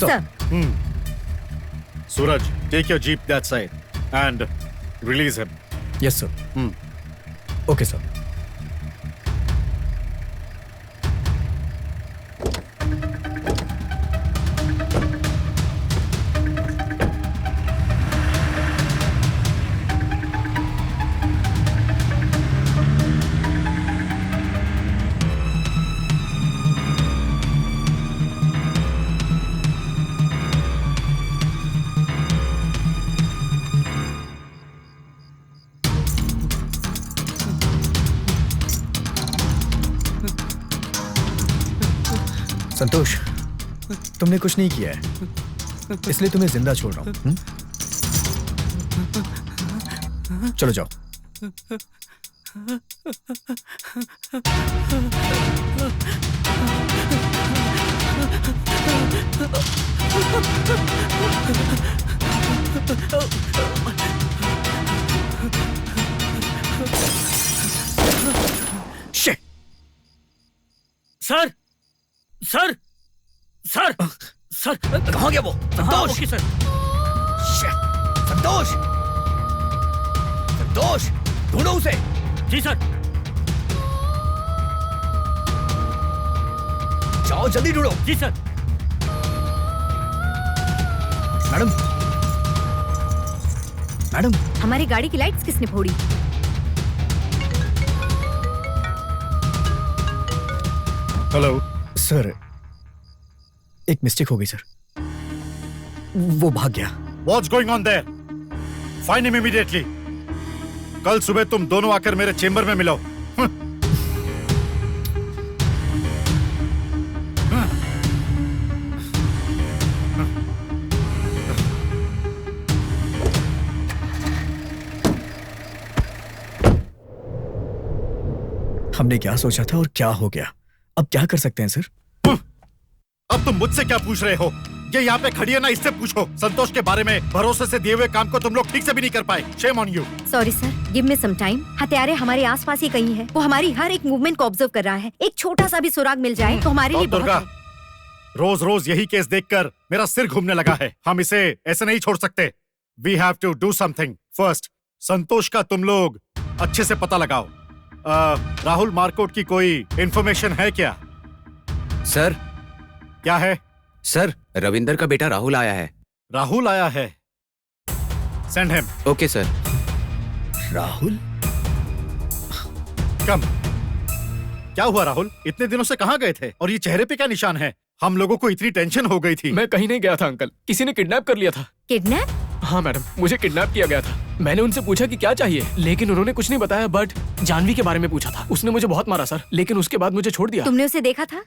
Sir. Suraj, take your jeep that side and release him. Yes, sir. Okay, sir. संतोष, तुमने कुछ नहीं किया है, इसलिए तुम्हें जिंदा छोड़ रहा हूं। चलो जाओ। सर, सर, सर, सर, कहाँ गया वो? संतोष! Okay sir. संतोष! संतोष! ढूंढो उसे। जी सर। जाओ जल्दी ढूंढो। जी सर। मैडम, मैडम, हमारी गाड़ी की लाइट्स किसने फोड़ी? हेलो सर, एक मिस्टेक हो गई सर। वो भाग गया। What's going on there? Find him immediately. कल सुबह तुम दोनों आकर मेरे चेंबर में मिलो। हमने क्या सोचा था और क्या हो गया? अब क्या कर सकते हैं सर? अब तुम मुझसे क्या पूछ रहे हो? ये यहाँ पे खड़ी है ना, इससे पूछो। संतोष के बारे में भरोसे से दिए हुए काम को तुम लोग ठीक से भी नहीं कर पाए। Shame on you. Sorry sir, give me some time. हत्यारे हमारे आसपास ही कहीं है। वो हमारी हर एक मूवमेंट को ऑब्जर्व कर रहा है। एक छोटा सा भी सुराग मिल जाए तो हमारे लिए बहुत दुर्गा, है। रोज रोज यही केस देखकर मेरा सिर घूमने लगा है। हम इसे ऐसे नहीं छोड़ सकते। We have to do something. First, संतोष का तुम लोग अच्छे से पता लगाओ। राहुल मार्कोट की कोई इंफॉर्मेशन है क्या? सर। क्या है? सर, रविंदर का बेटा राहुल आया है। राहुल आया है? Send him. Okay sir. Rahul? Come. क्या हुआ राहुल, इतने दिनों से कहाँ गए थे और ये चेहरे पे क्या निशान है? हम लोगों को इतनी टेंशन हो गई थी। मैं कहीं नहीं गया था अंकल, किसी ने किडनैप कर लिया था। किडनैप? हाँ मैडम, मुझे किडनैप किया गया था। मैंने उनसे पूछा कि क्या चाहिए, लेकिन उन्होंने कुछ नहीं बताया। बट जानवी के बारे में पूछा था, उसने मुझे बहुत मारा सर, लेकिन उसके बाद मुझे छोड़ दिया। तुमने उसे देखा था?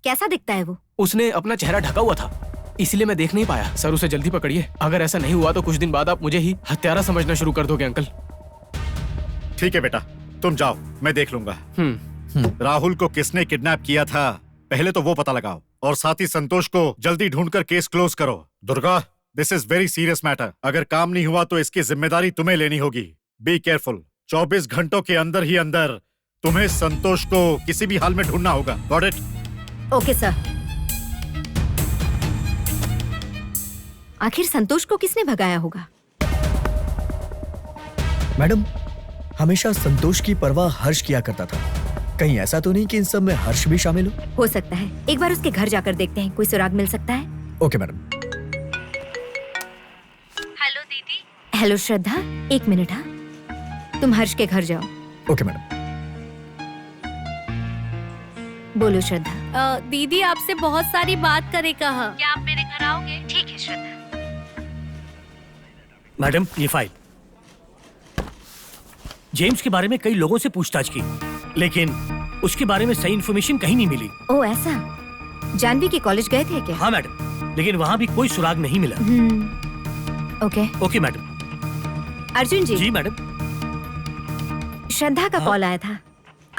कैसा दिखता है वो? उसने अपना चेहरा ढका हुआ था, इसलिए मैं देख नहीं पाया। सर उसे जल्दी पकड़िए, अगर ऐसा नहीं हुआ तो कुछ दिन बाद आप मुझे ही हत्यारा समझना शुरू कर दोगे अंकल। ठीक है बेटा, तुम जाओ, मैं देख लूंगा। राहुल को किसने किडनैप किया था पहले तो वो पता लगाओ, और साथ ही संतोष को जल्दी ढूंढकर केस क्लोज करो। Durga, this is very serious matter. अगर काम नहीं हुआ तो इसकी जिम्मेदारी तुम्हें लेनी होगी। Be careful. 24 घंटों के अंदर ही अंदर तुम्हें संतोष को किसी भी हाल में ढूंढना होगा। Got it? Okay sir. आखिर संतोष को किसने भगाया होगा? मैडम, हमेशा संतोष की परवाह हर्ष किया करता था। कहीं ऐसा तो नहीं कि इन सब में हर्ष भी शामिल हो सकता है। एक बार उसके घर जाकर देखते हैं, कोई सुराग मिल सकता है। Okay madam. हेलो दीदी। हेलो श्रद्धा, एक मिनट। हाँ, तुम हर्ष के घर जाओ। Okay madam. बोलो श्रद्धा। दीदी आपसे बहुत सारी बात करे कहा। क्या आप मेरे घर आओगे? ठीक है श्रद्धा। मैडम, ये फाइल। जेम्स के बारे में कई लोगों से पूछताछ की, लेकिन उसके बारे में सही इन्फॉर्मेशन कहीं नहीं मिली। ओह ऐसा? जानवी के कॉलेज गए थे क्या? हाँ मैडम, लेकिन वहाँ भी कोई सुराग नहीं मिला। Okay. Okay madam. Arjun ji. जी मैडम। श्रद्धा का कॉल आया था।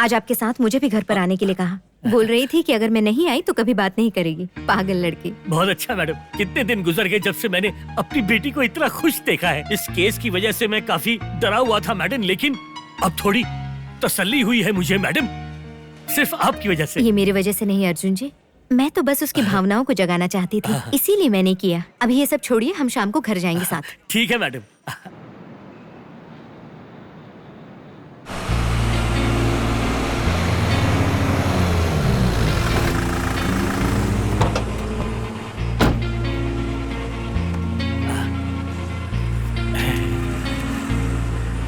आज आपके साथ मुझे भी घर पर आने के लिए कहा। बोल रही थी कि अगर मैं नहीं आई तो कभी बात नहीं करेगी। पागल लड़की। बहुत अच्छा मैडम, कितने दिन गुजर गए जब से मैंने अपनी बेटी को इतना खुश देखा है। इस केस की वजह से मैं काफी डरा हुआ था मैडम, लेकिन अब थोड़ी तसल्ली हुई है मुझे मैडम, सिर्फ आपकी वजह से। ये मेरी वजह से नहीं अर्जुन जी, मैं तो बस उसकी भावनाओं को जगाना चाहती थी, इसीलिए मैंने किया। अभी ये सब छोड़िए, हम शाम को घर जाएंगे साथ। ठीक है मैडम।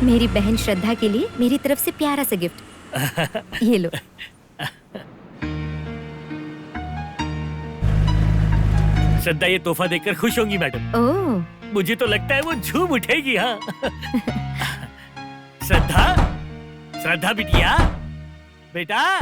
मेरी बहन श्रद्धा के लिए मेरी तरफ से प्यारा सा गिफ्ट। ये लो। श्रद्धा ये तोहफा देखकर खुश होंगी मैडम। ओह। मुझे तो लगता है वो झूम उठेगी। हाँ। श्रद्धा, श्रद्धा बिटिया, बेटा।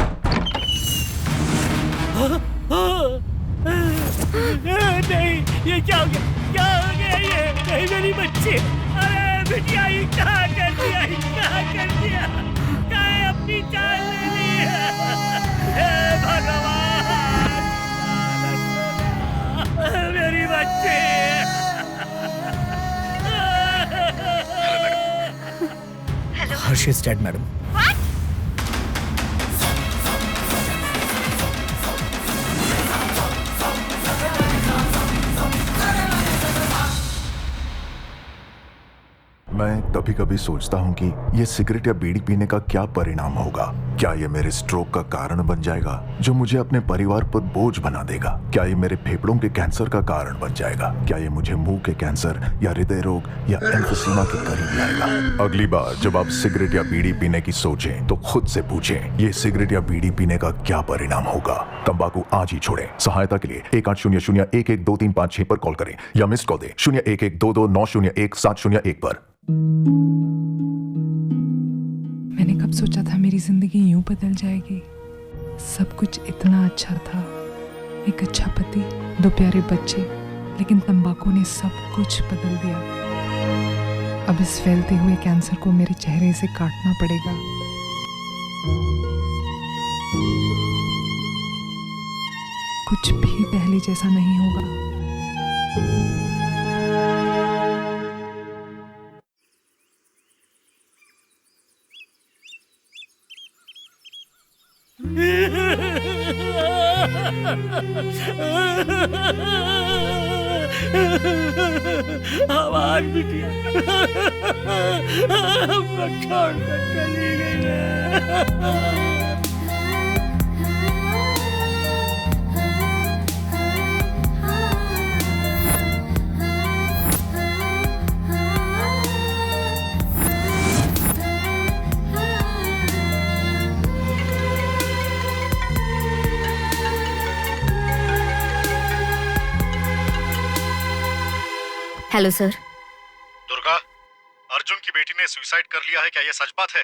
नहीं, ये क्या हो गया? क्या हो गया ये? नहीं मेरी बच्ची। अरे बिटिया, ये क्या कर दिया? ये क्या कर दिया? क्या अपनी जान ले ली? हे भगवान, मेरी बच्ची। हर्ष इज डेड मैडम। मैं कभी कभी सोचता हूँ कि ये सिगरेट या बीड़ी पीने का क्या परिणाम होगा। क्या ये मेरे स्ट्रोक का कारण बन जाएगा, जो मुझे अपने परिवार पर बोझ बना देगा? क्या ये मेरे फेफड़ों के कैंसर का कारण बन जाएगा? क्या ये मुझे मुंह के कैंसर या हृदय रोग या एम्फीसीमा के करीब लाएगा? अगली बार जब आप सिगरेट या बीड़ी पीने की सोचें तो खुद से पूछें, ये सिगरेट या बीड़ी पीने का क्या परिणाम होगा? तंबाकू आज ही छोड़ें। सहायता के लिए 1800-112356 पर कॉल करें या मिस्ड कॉल दें 01122901-701 पर। मैंने कब सोचा था मेरी जिंदगी यूं बदल जाएगी। सब कुछ इतना अच्छा था, एक अच्छा पति, 2 प्यारे बच्चे, लेकिन तंबाकू ने सब कुछ बदल दिया। अब इस फैलते हुए कैंसर को मेरे चेहरे से काटना पड़ेगा। कुछ भी पहले जैसा नहीं होगा। आवाज बिटिया, हमको छोड़कर चली गई है। Hello sir. दुर्गा, अर्जुन की बेटी ने सुसाइड कर लिया है, क्या ये सच बात है?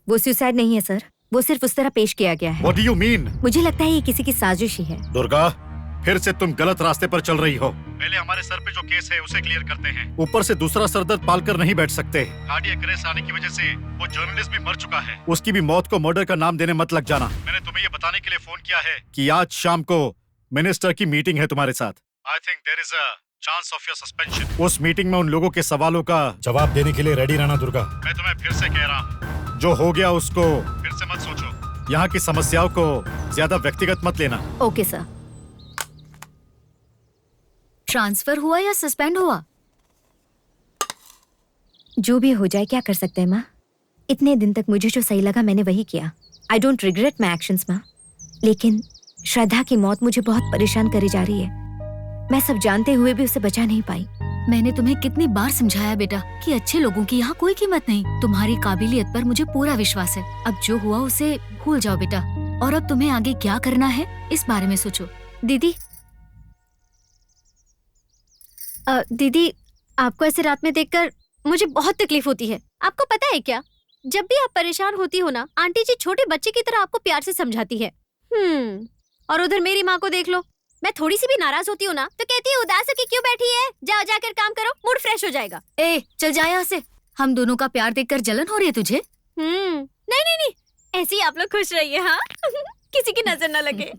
वो सुसाइड नहीं है सर, वो सिर्फ उस तरह पेश किया गया है। What do you mean? मुझे लगता है ये किसी की साजिश ही है। दुर्गा, फिर से तुम गलत रास्ते पर चल रही हो। पहले हमारे सर पे जो केस है उसे क्लियर करते हैं, ऊपर से दूसरा सरदर्द पालकर नहीं बैठ सकते। कार्डियक अरेस्ट आने की वजह से वो जर्नलिस्ट भी मर चुका है, उसकी भी मौत को मर्डर का नाम देने मत लग जाना। मैंने तुम्हें ये बताने के लिए फोन किया है कि आज शाम को मिनिस्टर की मीटिंग है तुम्हारे साथ। I think there is a chance of your suspension. उस मीटिंग में उन लोगों के सवालों का जवाब देने के लिए रेडी रहना दुर्गा। मैं तुम्हें फिर से कह रहा हूँ, जो हो गया उसको फिर से मत सोचो। यहाँ की समस्याओं को ज्यादा व्यक्तिगत मत लेना। Okay sir. ट्रांसफर हुआ या सस्पेंड हुआ? जो भी हो जाए, क्या कर सकते हैं माँ। इतने दिन तक मुझे जो सही लगा मैंने वही किया। I don't regret my actions माँ, लेकिन श्रद्धा की मौत मुझे बहुत परेशान करी जा रही है। मैं सब जानते हुए भी उसे बचा नहीं पाई। मैंने तुम्हें कितनी बार समझाया बेटा कि अच्छे लोगों की यहाँ कोई कीमत नहीं। तुम्हारी काबिलियत पर मुझे पूरा विश्वास है। अब जो हुआ उसे भूल जाओ बेटा, और अब तुम्हें आगे क्या करना है इस बारे में सोचो। दीदी दीदी, आपको ऐसे रात में देखकर मुझे बहुत तकलीफ होती है। आपको पता है क्या, जब भी आप परेशान होती हो ना, आंटी जी छोटे बच्चे की तरह आपको प्यार से समझाती है। और उधर मेरी माँ को देख लो, मैं थोड़ी सी भी नाराज होती हूँ ना तो कहती है उदास होके क्यों बैठी है, जाओ जाकर काम करो, मूड फ्रेश हो जाएगा। ए चल जा यहाँ से। हम दोनों का प्यार देखकर जलन हो रही है तुझे? नहीं नहीं नहीं, ऐसे ही आप लोग खुश रहिए। हाँ किसी की नजर न लगे।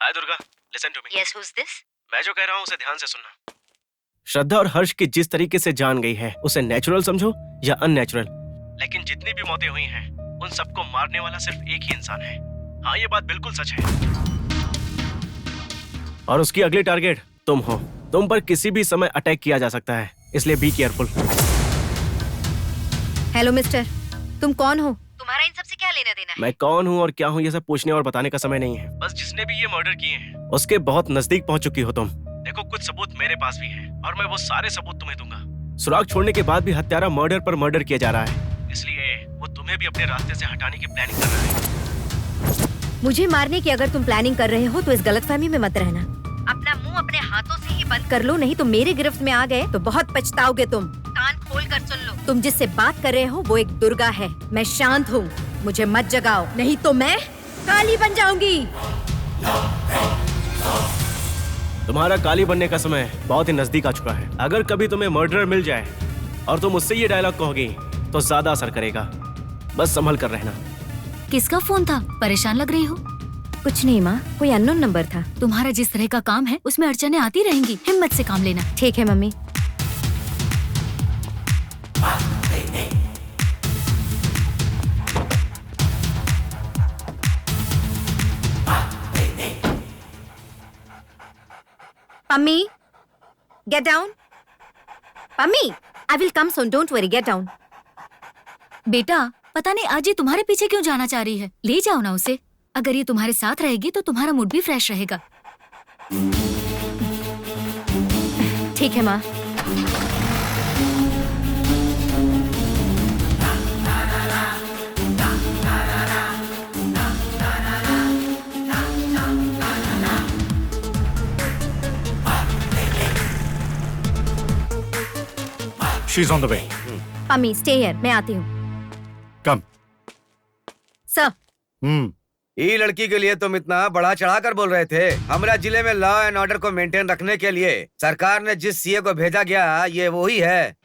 Hi Durga, listen to me. Yes, who's this? मैं जो कह रहा हूँ उसे ध्यान से सुनना। श्रद्धा और हर्ष की जिस तरीके से जान गई है उसे नेचुरल समझो या अननेचुरल, लेकिन जितनी भी मौतें हुई हैं उन सबको मारने वाला सिर्फ एक ही इंसान है। हाँ, ये बात बिल्कुल सच है। और उसकी अगली टारगेट तुम हो। तुम पर किसी भी समय अटैक किया जा सकता है, इसलिए बी केयरफुल। हेलो मिस्टर, तुम कौन हो? तुम्हारा इन सबसे क्या लेना देना है? मैं कौन हूँ और क्या हूँ ये सब पूछने और बताने का समय नहीं है। बस जिसने भी ये मर्डर किए हैं उसके बहुत नजदीक पहुँच चुकी हो तुम। देखो, कुछ सबूत मेरे पास भी है और मैं वो सारे सबूत तुम्हें दूंगा। सुराग छोड़ने के बाद भी हत्यारा मर्डर पर मर्डर किया जा रहा है, इसलिए वो तुम्हें भी अपने रास्ते से हटाने की प्लानिंग कर रहा है। मुझे मारने की अगर तुम प्लानिंग कर रहे हो तो इस गलतफहमी में मत रहना। अपना मुंह अपने हाथों से ही बंद कर लो, नहीं तो मेरे गिरफ्त में आ गए तो बहुत पछताओगे तुम। कान खोल कर सुन लो, तुम जिससे बात कर रहे हो वो एक दुर्गा है। मैं शांत हूँ, मुझे मत जगाओ, नहीं तो मैं काली बन जाऊंगी। तुम्हारा काली बनने का समय बहुत ही नजदीक आ चुका है। अगर कभी तुम्हें मर्डरर मिल जाए और तुम उससे ये डायलॉग कहोगी तो ज्यादा असर करेगा। बस संभल कर रहना। किसका फोन था? परेशान लग रही हो। कुछ नहीं माँ, कोई अननोन नंबर था। तुम्हारा जिस तरह का काम है उसमें अड़चनें आती रहेंगी, हिम्मत से काम लेना। ठीक है mummy. Pammi, get down. Pammi, I will come soon. Don't worry. Get down. बेटा, पता नहीं आज ये तुम्हारे पीछे क्यों जाना चाह रही है। ले जाओ ना उसे। अगर ये तुम्हारे साथ रहेगी तो तुम्हारा मूड भी फ्रेश रहेगा। ठीक है माँ। She's on the way. Pammi, stay here. मैं आती हूँ। Come. Sir. ये लड़की के लिए तुम इतना बड़ा चढ़ाकर बोल रहे थे। हमारा जिले में लॉ एंड ऑर्डर को मेंटेन रखने के लिए सरकार ने जिस सीए को भेजा गया ये वही है।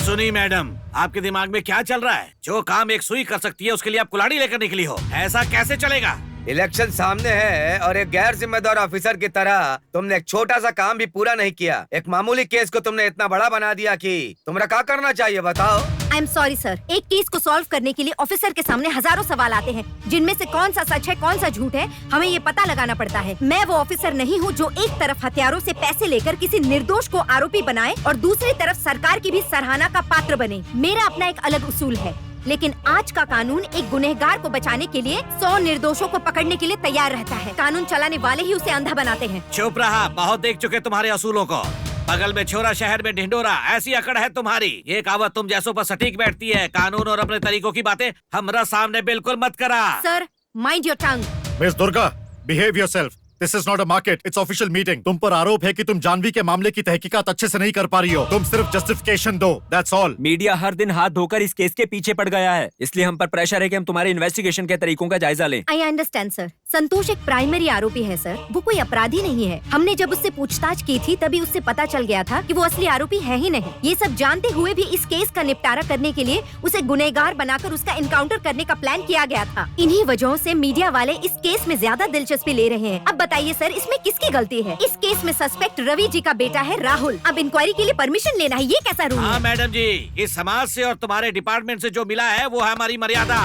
सुनी मैडम, आपके दिमाग में क्या चल रहा है? जो काम एक सुई कर सकती है उसके लिए आप कुल्हाड़ी लेकर निकली हो, ऐसा कैसे चलेगा? इलेक्शन सामने है और एक गैर जिम्मेदार ऑफिसर की तरह तुमने एक छोटा सा काम भी पूरा नहीं किया। एक मामूली केस को तुमने इतना बड़ा बना दिया कि तुम्हारा क्या करना चाहिए बताओ। आई एम सॉरी सर, एक केस को सॉल्व करने के लिए ऑफिसर के सामने हजारों सवाल आते हैं, जिनमें से कौन सा सच है कौन सा झूठ है हमें ये पता लगाना पड़ता है। मैं वो ऑफिसर नहीं हूँ जो एक तरफ हथियारों से पैसे लेकर किसी निर्दोष को आरोपी बनाए और दूसरी तरफ सरकार की भी सराहना का पात्र बने। मेरा अपना एक अलग उसूल है, लेकिन आज का कानून एक गुनहगार को बचाने के लिए 100 निर्दोषों को पकड़ने के लिए तैयार रहता है। कानून चलाने वाले ही उसे अंधा बनाते हैं। चुप रहा, बहुत देख चुके तुम्हारे असूलों को। बगल में छोरा शहर में ढिंडोरा, ऐसी अकड़ है तुम्हारी। ये कहावत तुम जैसों पर सटीक बैठती है। कानून और अपने तरीकों की बातें हमारा सामने बिल्कुल मत करा। Sir, mind your tongue. Miss Durga, behave yourself. This is not a market, it's official meeting. तुम पर आरोप है कि तुम जानवी के मामले की तहकीकात अच्छे से नहीं कर पा रही हो। तुम सिर्फ जस्टिफिकेशन दो, दैट्स ऑल। मीडिया हर दिन हाथ धोकर इस केस के पीछे पड़ गया है, इसलिए हम पर प्रेशर है कि हम तुम्हारे इन्वेस्टिगेशन के तरीकों का जायजा लें। I understand sir. संतोष एक प्राइमरी आरोपी है सर, वो कोई अपराधी नहीं है। हमने जब उससे पूछताछ की थी तभी उससे पता चल गया था कि वो असली आरोपी है ही नहीं। ये सब जानते हुए भी इस केस का निपटारा करने के लिए उसे गुनहगार बनाकर उसका इनकाउंटर करने का प्लान किया गया था। इन्हीं वजहों से मीडिया वाले इस केस में ज्यादा दिलचस्पी ले रहे हैं। अब बताइए सर, इसमें किसकी गलती है? इस केस में सस्पेक्ट रवि जी का बेटा है राहुल। अब इंक्वायरी के लिए परमिशन लेना है, ये कैसा रूल है? हाँ मैडम जी, इस समाज से और तुम्हारे डिपार्टमेंट से जो मिला है वो है हमारी मर्यादा।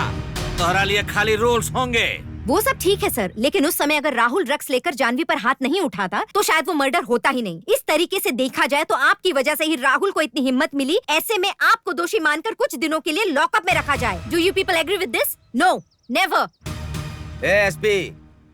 तुम्हारे लिए खाली रूल्स होंगे। वो सब ठीक है सर, लेकिन उस समय अगर राहुल ड्रग्स लेकर जानवी पर हाथ नहीं उठाता तो शायद वो मर्डर होता ही नहीं। इस तरीके से देखा जाए तो आपकी वजह से ही राहुल को इतनी हिम्मत मिली। ऐसे में आपको दोषी मानकर कुछ दिनों के लिए लॉकअप में रखा जाए। Do you people agree with this? No, never. SP,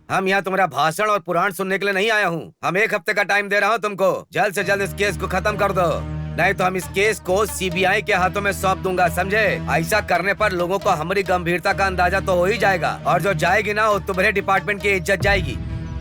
हम यहाँ तुम्हारा भाषण और पुराण सुनने के लिए नहीं आया हूँ। हम 1 हफ्ते का टाइम दे रहा हूँ तुमको। जल्द से जल्द इस केस को खत्म कर दो, नहीं तो हम इस केस को सीबीआई के हाथों में सौंप दूंगा, समझे? ऐसा करने पर लोगों को हमारी गंभीरता का अंदाजा तो हो ही जाएगा, और जो जाएगी ना वो तुम्हारे डिपार्टमेंट की इज्जत जाएगी।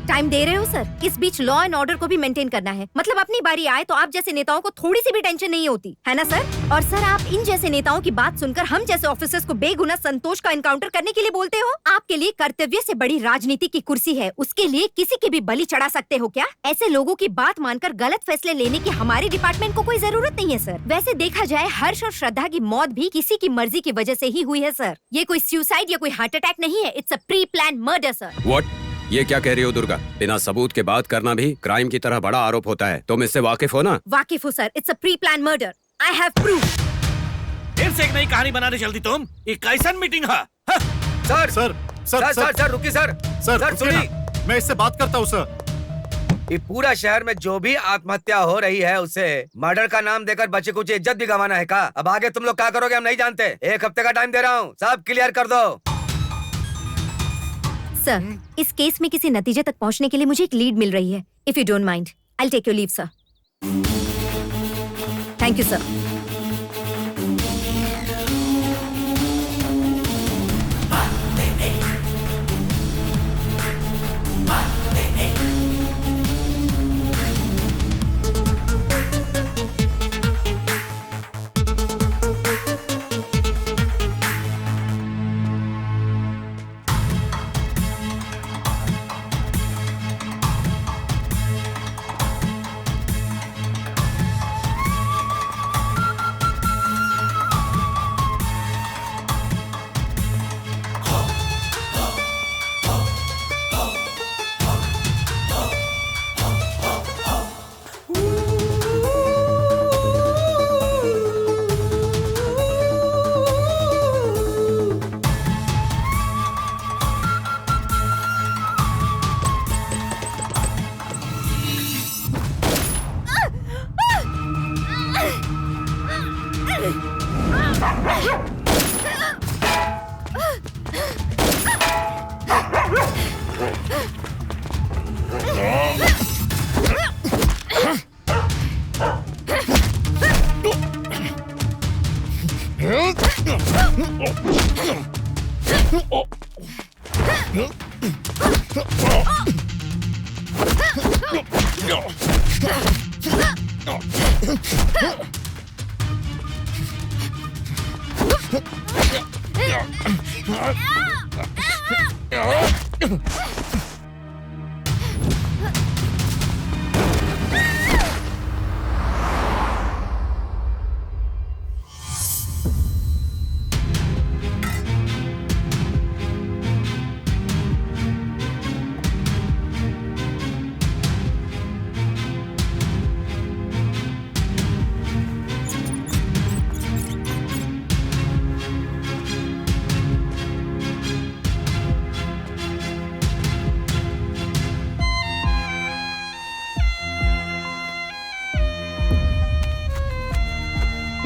टाइम दे रहे हो सर? इस बीच लॉ एंड ऑर्डर को भी मेंटेन करना है। मतलब अपनी बारी आए तो आप जैसे नेताओं को थोड़ी सी भी टेंशन नहीं होती है ना सर? और सर, आप इन जैसे नेताओं की बात सुनकर हम जैसे ऑफिसर्स को बेगुनाह संतोष का एनकाउंटर करने के लिए बोलते हो? आपके लिए कर्तव्य से बड़ी राजनीति की कुर्सी है, उसके लिए किसी की भी बलि चढ़ा सकते हो क्या? ऐसे लोगों की बात मानकर गलत फैसले लेने की हमारे डिपार्टमेंट को कोई जरूरत नहीं है सर। वैसे देखा जाए हर्ष और श्रद्धा की मौत भी किसी की मर्जी की वजह से ही हुई है सर। ये कोई सुसाइड या कोई हार्ट अटैक नहीं है, it's a pre plan murder sir. What? ये क्या कह रही हो दुर्गा? बिना सबूत के बात करना भी क्राइम की तरह बड़ा आरोप होता है। तुम इससे वाकिफ हो ना? वाकिफ हो sir, it's a pre plan murder. I have proof. फिर से एक नई कहानी बनाने चलती तुम? ये कैसन मीटिंग है? सर सर सर रुकिए सर। सर सुनिए, मैं इससे बात करता हूँ सर। ये पूरा शहर में जो भी आत्महत्या हो रही है उसे मर्डर का नाम देकर बच्चे कुछ इज्जत भी गंवाना है का? अब आगे तुम लोग क्या करोगे हम नहीं जानते। 1 हफ्ते का टाइम दे रहा हूँ, सब क्लियर कर दो। सर, इस केस में किसी नतीजे तक पहुंचने के लिए मुझे एक लीड मिल रही है। If you don't mind, I will take your leave sir. Thank you sir.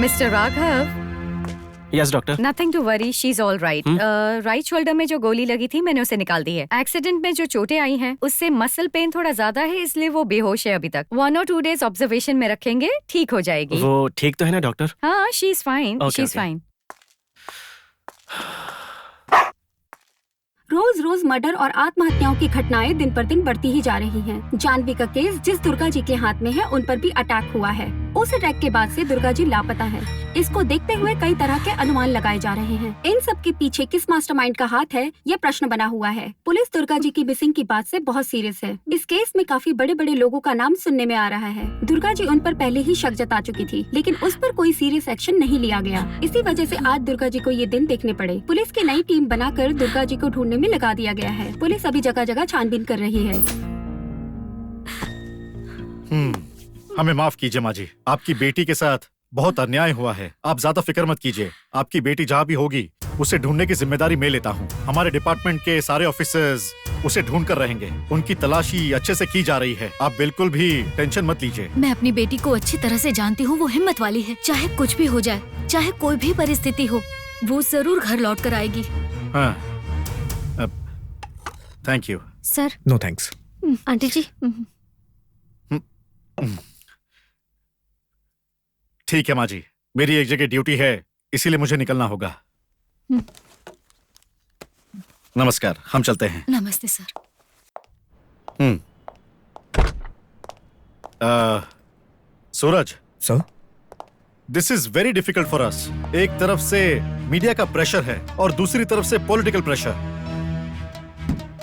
Mister Raghav, yes doctor. Nothing to worry, she is all right. Right shoulder में जो गोली लगी थी मैंने उसे निकाल दी है। एक्सीडेंट में जो चोटें आई हैं उससे मसल पेन थोड़ा ज्यादा है, इसलिए वो बेहोश है अभी तक। 1 और 2 डेज ऑब्जर्वेशन में रखेंगे, ठीक हो जाएगी। वो ठीक तो है ना डॉक्टर? हाँ, she is fine, she is fine. रोज रोज मर्डर और आत्महत्याओं की घटनाएं दिन पर दिन बढ़ती ही जा रही हैं। जानवी का केस जिस दुर्गा जी के हाथ में है उन पर भी अटैक हुआ है। उस अटैक के बाद से दुर्गा जी लापता है। इसको देखते हुए कई तरह के अनुमान लगाए जा रहे हैं। इन सब के पीछे किस मास्टरमाइंड का हाथ है, ये प्रश्न बना हुआ है। पुलिस दुर्गा जी की मिसिंग की बात से बहुत सीरियस है। इस केस में काफी बड़े बड़े लोगों का नाम सुनने में आ रहा है। दुर्गा जी उन पर पहले ही शक जता चुकी थी, लेकिन उस पर कोई सीरियस एक्शन नहीं लिया गया। इसी वजह से आज दुर्गा जी को ये दिन देखने पड़े। पुलिस की नई टीम बनाकर दुर्गा जी को ढूंढने में लगा दिया गया है। पुलिस अभी जगह जगह छानबीन कर रही है। हमें माफ कीजिए माँ जी, आपकी बेटी के साथ बहुत अन्याय हुआ है। आप ज्यादा फिक्र मत कीजिए, आपकी बेटी जहाँ भी होगी उसे ढूंढने की जिम्मेदारी मैं लेता हूँ। हमारे डिपार्टमेंट के सारे ऑफिसर्स उसे ढूंढ कर रहेंगे। उनकी तलाशी अच्छे से की जा रही है, आप बिल्कुल भी टेंशन मत लीजिए। मैं अपनी बेटी को अच्छी तरह से जानती हूँ, वो हिम्मत वाली है। चाहे कुछ भी हो जाए, चाहे कोई भी परिस्थिति हो, वो जरूर घर लौट कर आएगी। हाँ, thank you. Sir. No thanks. Aunty ji. ठीक है माँ जी, मेरी एक जगह ड्यूटी है, इसीलिए मुझे निकलना होगा। नमस्कार, हम चलते हैं। नमस्ते sir. Suraj sir, this is very difficult for us. एक तरफ से मीडिया का प्रेशर है और दूसरी तरफ से पॉलिटिकल प्रेशर।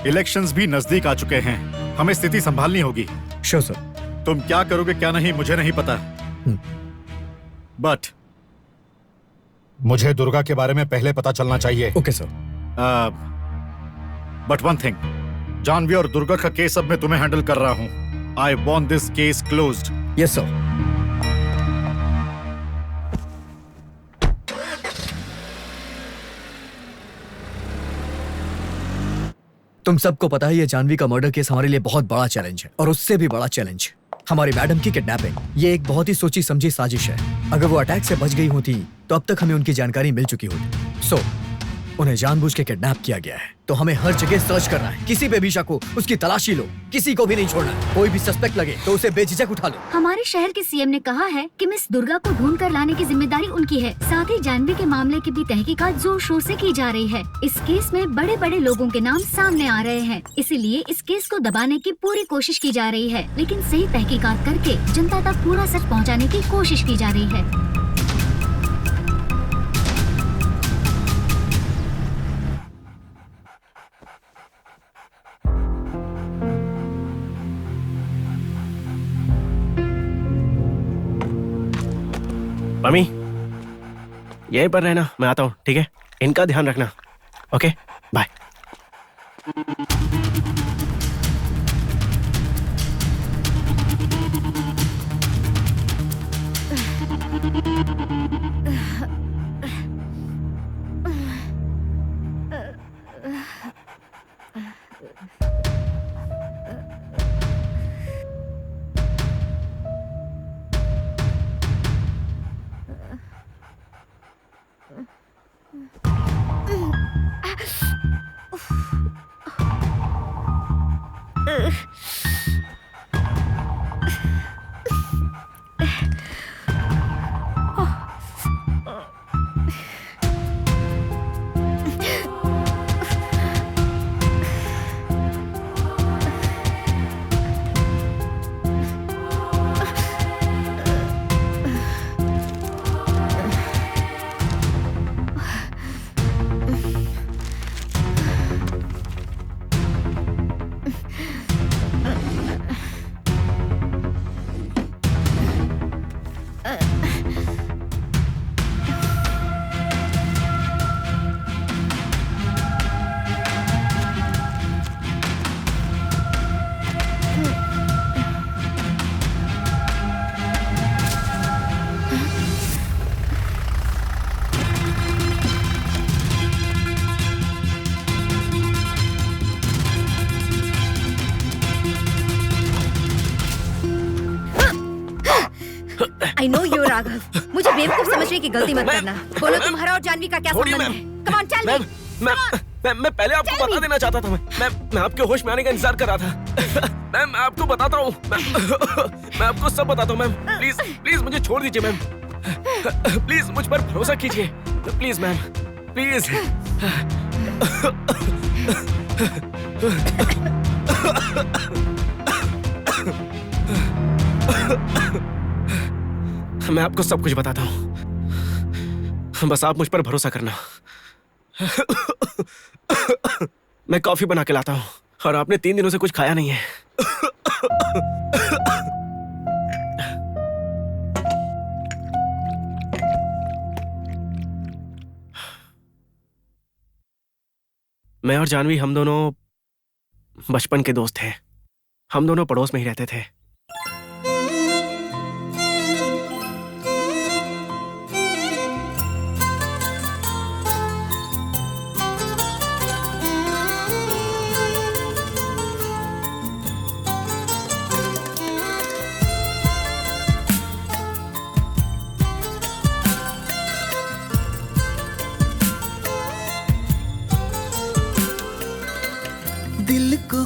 इलेक्शंस भी नजदीक आ चुके हैं, हमें स्थिति संभालनी होगी। Sure sir. तुम क्या करोगे क्या नहीं मुझे नहीं पता, बट मुझे दुर्गा के बारे में पहले पता चलना चाहिए। Okay sir. But one thing, Janhvi और दुर्गा का केस अब मैं तुम्हें हैंडल कर रहा हूं। I want this case closed. Yes sir. तुम सबको पता है ये जानवी का मर्डर केस हमारे लिए बहुत बड़ा चैलेंज है, और उससे भी बड़ा चैलेंज हमारी मैडम की किडनैपिंग। ये एक बहुत ही सोची समझी साजिश है। अगर वो अटैक से बच गई होती तो अब तक हमें उनकी जानकारी मिल चुकी होती। सो उन्हें जानबूझ के किडनैप किया गया है, तो हमें हर जगह सर्च करना है। किसी पे भी शक हो उसकी तलाशी लो, किसी को भी नहीं छोड़ना। कोई भी सस्पेक्ट लगे तो उसे बेझिझक उठा लो। हमारे शहर के सीएम ने कहा है कि मिस दुर्गा को ढूंढ कर लाने की जिम्मेदारी उनकी है। साथ ही जानवी के मामले की भी तहकीकात जोर शोर से की जा रही है। इस केस में बड़े बड़े लोगों के नाम सामने आ रहे हैं, इसीलिए इस केस को दबाने की पूरी कोशिश की जा रही है, लेकिन सही तहकीकात करके जनता तक पूरा सच पहुँचाने की कोशिश की जा रही है। मम्मी, यहीं पर रहना, मैं आता हूँ, ठीक है? इनका ध्यान रखना। Okay, bye. I know you're Raghav, मुझे बेवकूफ समझने की गलती मत करना। बोलो तुम्हारा और जानवी का क्या संबंध है? Come on tell me. मैं पहले आपको बता देना चाहता था। मैं आपके होश में आने का इंतजार कर रहा था। मैम मैं आपको बताता हूँ। मैं आपको सब बताता हूँ मैम। प्लीज प्लीज मुझे छोड़ दीजिए मैम। प्लीज मुझ पर भरोसा कीजिए प्लीज मैम, प्लीज। मैं आपको सब कुछ बताता हूँ, बस आप मुझ पर भरोसा करना। मैं कॉफी बना के लाता हूँ और आपने 3 दिनों से कुछ खाया नहीं है। मैं और जानवी हम दोनों बचपन के दोस्त थे। हम दोनों पड़ोस में ही रहते थे।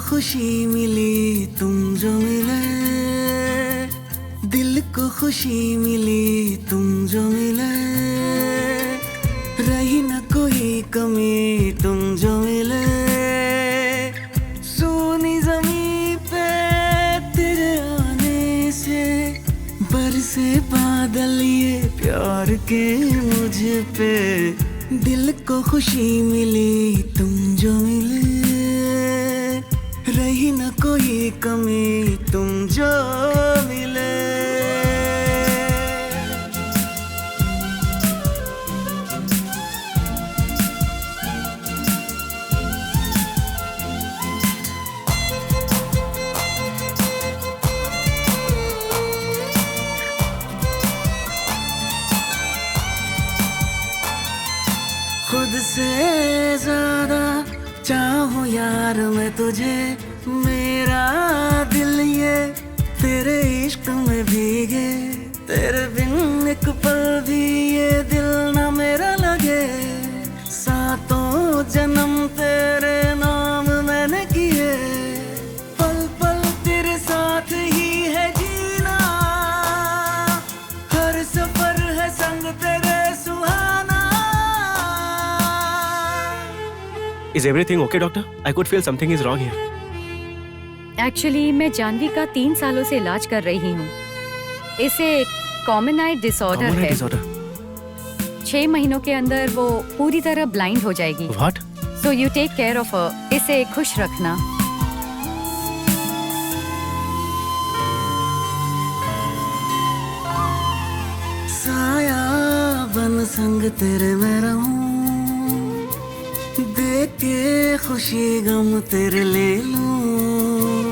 खुशी मिली तुम जो मिले, दिल को खुशी मिली तुम जो मिले, रही न कोई कमी तुम जो मिले, सोनी ज़मीं पे तेरे आने से बरसे बादल ये प्यार के मुझ पे, दिल को खुशी मिली तुम जो मिले, रही न कोई कमी तुम जो मिले। खुद से ज्यादा चाहूं यार मैं तुझे, मेरा दिल ये तेरे इश्क में भीगे, तेरे बिन एक पल भी ये दिल ना मेरा लगे, सातों जन्म तेरे नाम मैंने किए, पल पल तेरे साथ ही है जीना, हर सफर है संग तेरे सुहाना। Is everything okay, doctor? I could feel something is wrong here. Actually मैं जानवी का 3 सालों से इलाज कर रही हूँ। इसे कॉमन आई डिसऑर्डर है। 6 महीनों के अंदर वो पूरी तरह ब्लाइंड हो जाएगी। What? So you take care of her. इसे खुश रखना। साया बन संग तेरे मैं रहूं, देख के खुशी गम तेरे ले लूं,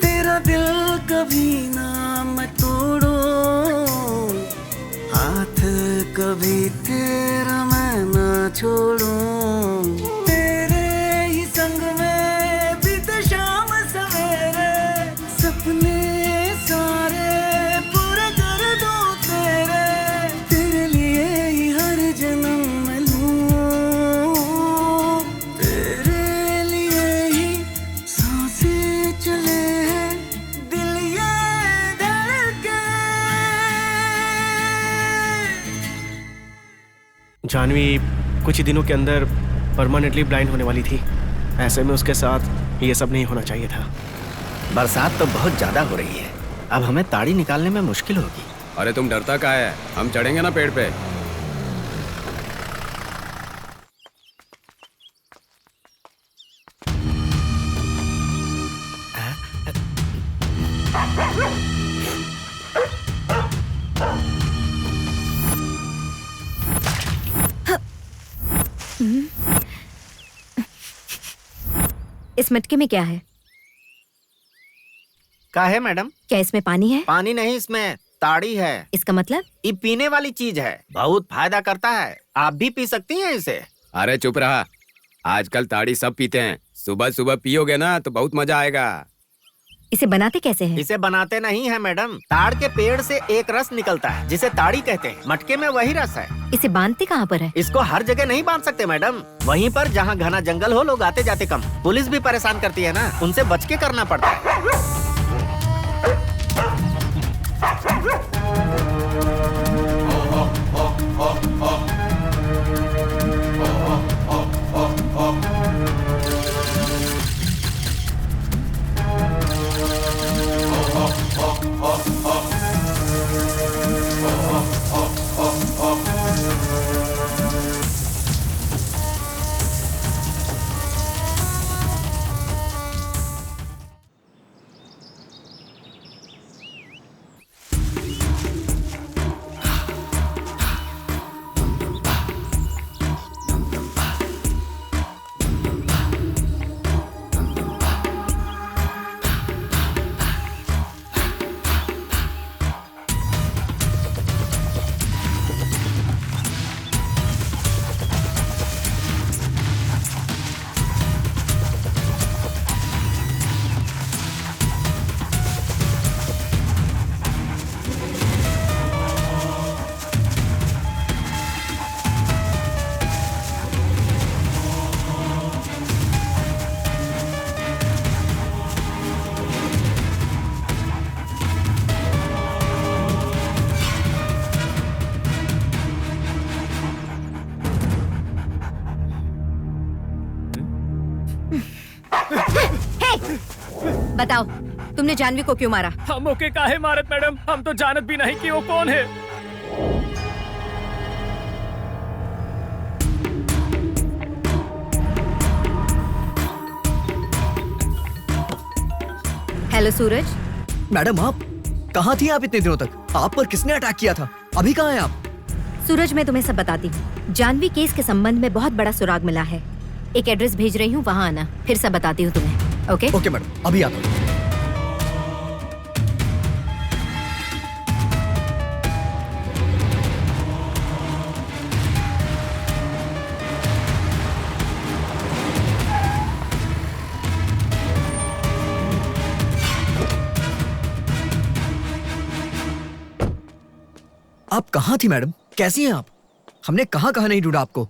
तेरा दिल कभी ना मैं तोड़ूं, हाथ कभी तेरा मैं ना छोड़ूं, तेरे ही संग में बीते शाम सवेरे, सपने सारे पूरे कर दूं तेरे, तेरे लिए ही हर जन्म में लूं, तेरे लिए ही सांसें चले, दिल ये धड़के। जानवी कुछ ही दिनों के अंदर परमानेंटली ब्लाइंड होने वाली थी। ऐसे में उसके साथ ये सब नहीं होना चाहिए था। बरसात तो बहुत ज्यादा हो रही है, अब हमें ताड़ी निकालने में मुश्किल होगी। अरे तुम डरता काहे है? हम चढ़ेंगे ना पेड़ पे। इस मटके में क्या है? क्या है मैडम? क्या इसमें पानी है? पानी नहीं, इसमें ताड़ी है। इसका मतलब? ये पीने वाली चीज है, बहुत फायदा करता है, आप भी पी सकती हैं इसे। अरे चुप रहा, आजकल ताड़ी सब पीते हैं, सुबह सुबह पियोगे ना तो बहुत मजा आएगा। इसे बनाते कैसे हैं? इसे बनाते नहीं है मैडम, ताड़ के पेड़ से एक रस निकलता है जिसे ताड़ी कहते हैं। मटके में वही रस है। इसे बांधते कहाँ पर है? इसको हर जगह नहीं बांध सकते मैडम, वहीं पर जहाँ घना जंगल हो, लोग आते जाते कम। पुलिस भी परेशान करती है ना, उनसे बच के करना पड़ता है। बताओ, तुमने जानवी को क्यों मारा? हम ओके काहे मारत मैडम, हम तो जानत भी नहीं कि वो कौन है। हेलो सूरज। मैडम आप कहाँ थी? आप इतने दिनों तक आप पर किसने अटैक किया था? अभी कहाँ हैं आप? सूरज मैं तुम्हें सब बताती हूँ। जानवी केस के संबंध में बहुत बड़ा सुराग मिला है। एक एड्रेस भेज रही हूँ, वहाँ आना, फिर सब बताती हूँ तुम्हें। ओके ओके मैडम, अभी आता हूँ। आप कहाँ थी मैडम? कैसी हैं आप? हमने कहाँ कहाँ नहीं ढूंढा आपको।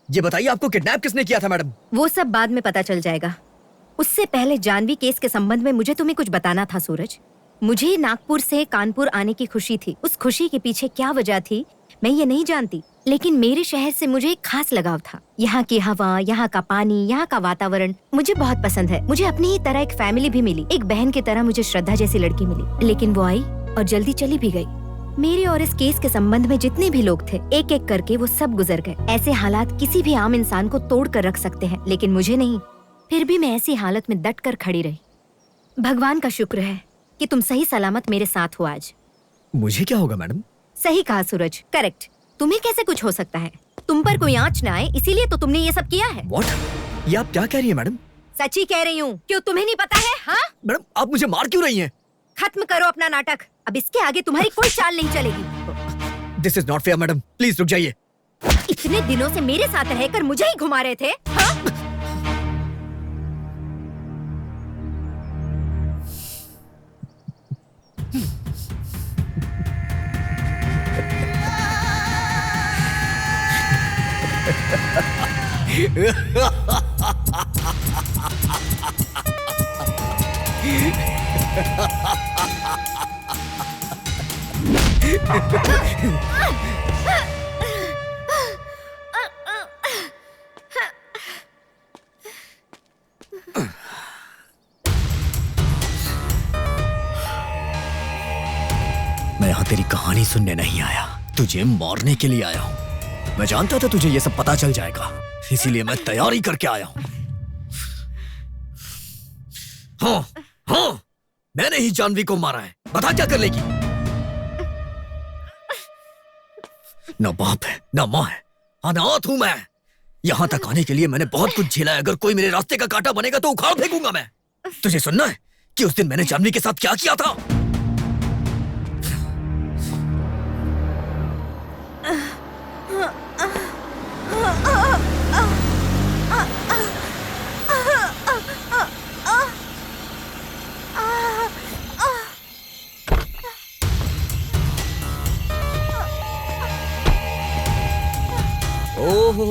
ये बताइए आपको किडनैप किसने किया था मैडम? वो सब बाद में पता चल जाएगा। उससे पहले जानवी केस के संबंध में मुझे तुम्हें कुछ बताना था सूरज। मुझे नागपुर से कानपुर आने की खुशी थी। उस खुशी के पीछे क्या वजह थी मैं ये नहीं जानती, लेकिन मेरे शहर से मुझे एक खास लगाव था। यहाँ की हवा, यहाँ का पानी, यहाँ का वातावरण मुझे बहुत पसंद है। मुझे अपनी ही तरह एक फैमिली भी मिली। एक बहन की तरह मुझे श्रद्धा जैसी लड़की मिली, लेकिन वो आई और जल्दी चली भी गई। मेरे और इस केस के संबंध में जितने भी लोग थे, एक एक करके वो सब गुजर गए। ऐसे हालात किसी भी आम इंसान को तोड़ कर रख सकते हैं, लेकिन मुझे नहीं। फिर भी मैं ऐसी हालत में डट कर खड़ी रही। भगवान का शुक्र है कि तुम सही सलामत मेरे साथ हो आज। मुझे क्या होगा मैडम? सही कहा सूरज, करेक्ट। तुम्हें कैसे कुछ हो सकता है? तुम पर कोई आंच न आए, इसीलिए तो तुमने ये सब किया है। What? ये आप क्या कह रही हैं मैडम? सच ही कह रही हूँ। क्यों तुम्हें नहीं पता है? हाँ मैडम, आप मुझे मार क्यों रही हैं? खत्म करो अपना नाटक। अब इसके आगे तुम्हारी कोई चाल नहीं चलेगी। This is not fair madam, please रुक जाइए। इतने दिनों से मेरे साथ रहकर मुझे ही घुमा रहे थे, हाँ? मैं यहाँ तेरी कहानी सुनने नहीं आया, तुझे मारने के लिए आया हूँ। मैं जानता था तुझे ये सब पता चल जाएगा, इसीलिए मैं तैयारी करके आया हूँ। हाँ, हाँ, मैंने ही जानवी को मारा है। बता क्या कर लेगी? न बाप है, न माँ है, अनाथ हूं मैं। यहाँ तक आने के लिए मैंने बहुत कुछ झेला है। अगर कोई मेरे रास्ते का कांटा बनेगा तो उखाड़ फेंकूंगा मैं। तुझे सुनना है कि उस दिन मैंने जानवी के साथ क्या किया था?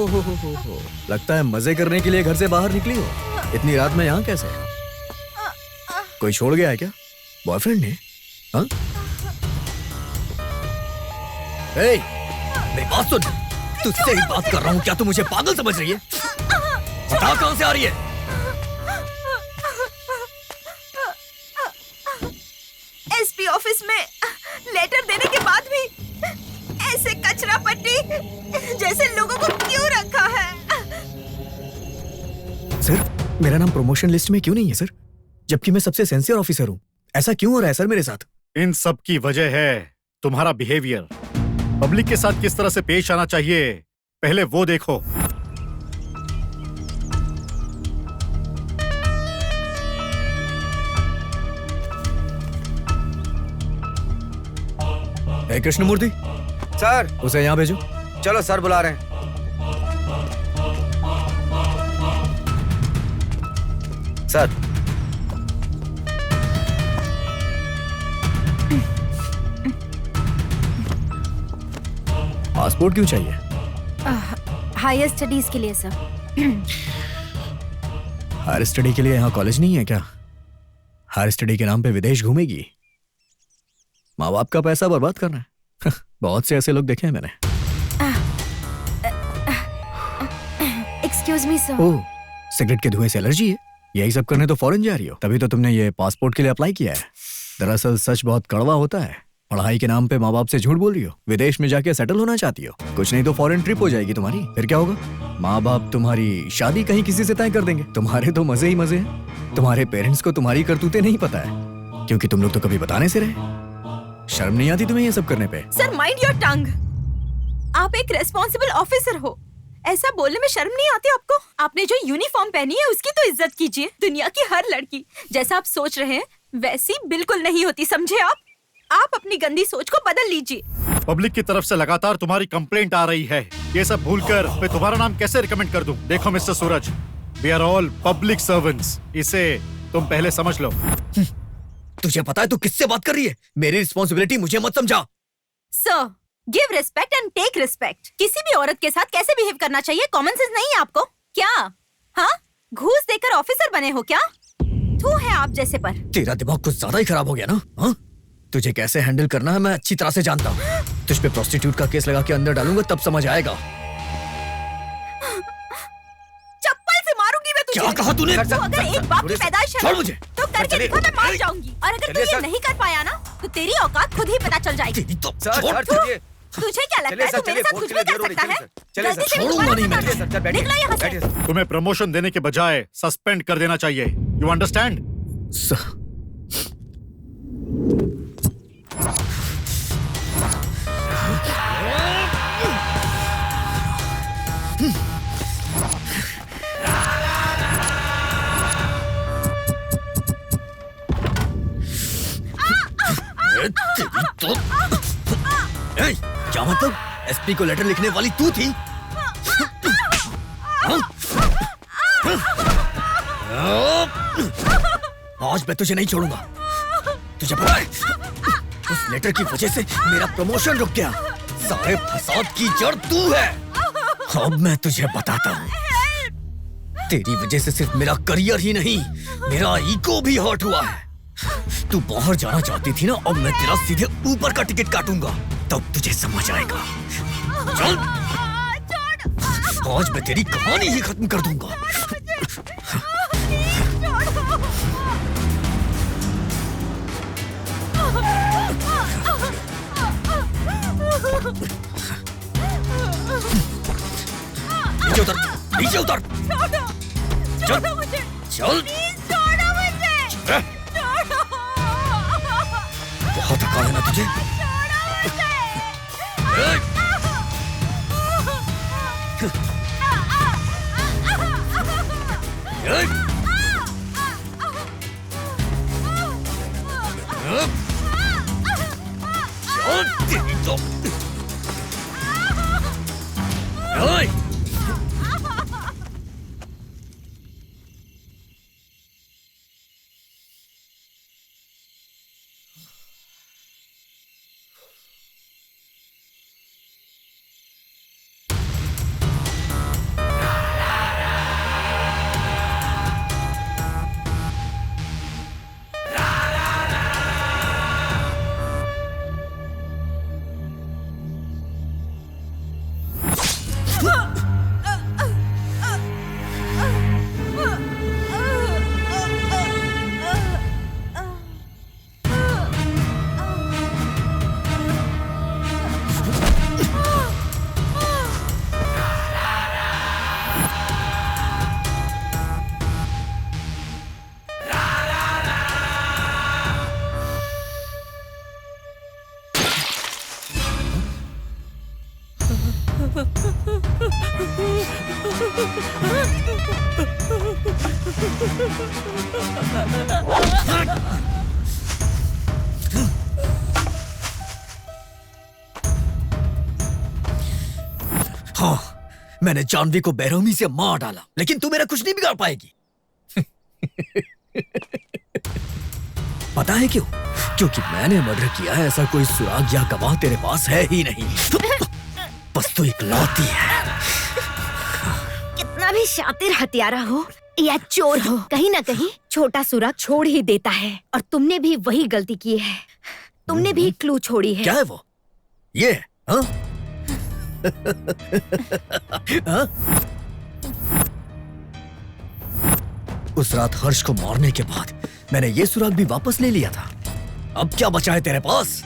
हो। लगता है मजे करने के लिए घर से बाहर निकली हो। इतनी रात में यहाँ कैसे? कोई छोड़ गया है क्या? बॉयफ्रेंड ने? हाँ? ए, मेरी बात सुन। तुझसे ही बात कर रहा हूँ, क्या तू मुझे पागल समझ रही है? बता कहाँ से आ रही है? एसपी ऑफिस में लेटर देने के बाद भी ऐसे कचरा पट्टी जैसे लोगों को क्यों रखा है? सर, मेरा नाम प्रमोशन लिस्ट में क्यों नहीं है सर? जबकि मैं सबसे सिंसियर ऑफिसर हूँ। ऐसा क्यों हो रहा है सर मेरे साथ? इन सब की वजह है तुम्हारा बिहेवियर। पब्लिक के साथ किस तरह से पेश आना चाहिए, पहले वो देखो। हे कृष्णमूर्ति सर, उसे यहाँ भेजो। चलो सर बुला रहे हैं। सर, पासपोर्ट क्यों चाहिए? हायर स्टडीज के लिए सर। हायर स्टडी के लिए यहाँ कॉलेज नहीं है क्या? हायर स्टडी के नाम पे विदेश घूमेगी? माँ बाप का पैसा बर्बाद करना है। बहुत से ऐसे लोग देखे हैं मैंने। Excuse me sir. Oh, cigarette के धुएं से एलर्जी है? यही सब करने तो फॉरेन जा रही हो, तभी तो तुमने ये पासपोर्ट के लिए अप्लाई किया है। दरअसल सच बहुत कड़वा होता है। पढ़ाई के नाम पे माँ बाप से झूठ बोल रही हो, विदेश में जाके सेटल होना चाहती हो। कुछ नहीं तो फॉरेन ट्रिप हो जाएगी तुम्हारी, फिर क्या होगा? माँ बाप तुम्हारी शादी कहीं किसी से तय कर देंगे। तुम्हारे तो मजे ही मजे हैं। तुम्हारे पेरेंट्स को तुम्हारी करतूतें नहीं पता है, क्योंकि तुम लोग तो कभी बताने से रहे। शर्म नहीं आती तुम्हें ये सब करने पे? Sir mind your tongue. आप एक रेस्पॉन्सिबल ऑफिसर हो, ऐसा बोलने में शर्म नहीं आती आपको? आपने जो यूनिफॉर्म पहनी है उसकी तो इज्जत कीजिए। दुनिया की हर लड़की जैसा आप सोच रहे हैं वैसी बिल्कुल नहीं होती, समझे आप अपनी गंदी सोच को बदल लीजिए। पब्लिक की तरफ से लगातार तुम्हारी कंप्लेंट आ रही है। ये सब भूलकर मैं तुम्हारा नाम कैसे रिकमेंड कर दूं? देखो mister Suraj, we are all public servants, इसे तुम पहले समझ लो। तुझे पता है तू किससे बात कर रही है? मेरी रिस्पॉन्सिबिलिटी मुझे मत समझा। Sir, give respect and take respect. किसी भी औरत के साथ कैसे बिहेव करना चाहिए कॉमन सेंस नहीं है आपको क्या? हाँ, घूस देकर ऑफिसर बने हो क्या? तू है आप जैसे पर। तेरा दिमाग कुछ ज्यादा ही खराब हो गया ना? हाँ, तुझे कैसे हैंडल करना है मैं अच्छी तरह से जानता हूँ। तुझ पे प्रोस्टिट्यूट का केस लगा के अंदर डालूंगा तब समझ आएगा। चप्पल से मारूंगी मैं तुझे। क्या कहा तूने? तो अगर एक बाप की पैदाइश है छोड़ मुझे। तो करके दिखा, मैं मार जाऊंगी। और अगर तू ये नहीं कर पाया ना तो तेरी औकात खुद ही पता चल जाएगी। तुझे क्या लगता है तू मेरे साथ कुछ भी कर सकता है? गलती से छोड़ूंगा नहीं मैं। निकलो यहाँ से। तुम्हें प्रमोशन देने के बजाय सस्पेंड कर देना चाहिए। You understand? क्या मतलब? एसपी को लेटर लिखने वाली तू थी? आज मैं तुझे नहीं छोड़ूंगा। तुझे पता है उस लेटर की वजह से मेरा प्रमोशन रुक गया। सारे फसाद की जड़ तू है। अब मैं तुझे बताता हूँ, तेरी वजह से सिर्फ मेरा करियर ही नहीं मेरा ईगो भी हर्ट हुआ है। तू बाहर जाना चाहती थी ना, अब मैं तेरा सीधे ऊपर का टिकट काटूंगा तब तुझे समझ आएगा। चल, आज मैं तेरी कहानी ही खत्म कर दूंगा। नीचे उतर, नीचे उतर। चल, चल। बहुत थका है ना तुझे? हाँ, मैंने जानवी को बेरहमी से मार डाला, लेकिन तू मेरा कुछ नहीं बिगाड़ पाएगी। पता है क्यों? क्योंकि मैंने मर्डर किया है, ऐसा कोई सुराग या गवाह तेरे पास है ही नहीं। बस तू इकलौती है। कितना भी शातिर हत्यारा हो या चोर हो, कहीं ना कहीं छोटा सुराग छोड़ ही देता है। और तुमने भी वही गलती की है। तुमने भी क्लू छोड़ी है। क्या है वो? ये हाँ? हाँ? उस रात हर्ष को मारने के बाद मैंने ये सुराग भी वापस ले लिया था। अब क्या बचा है तेरे पास?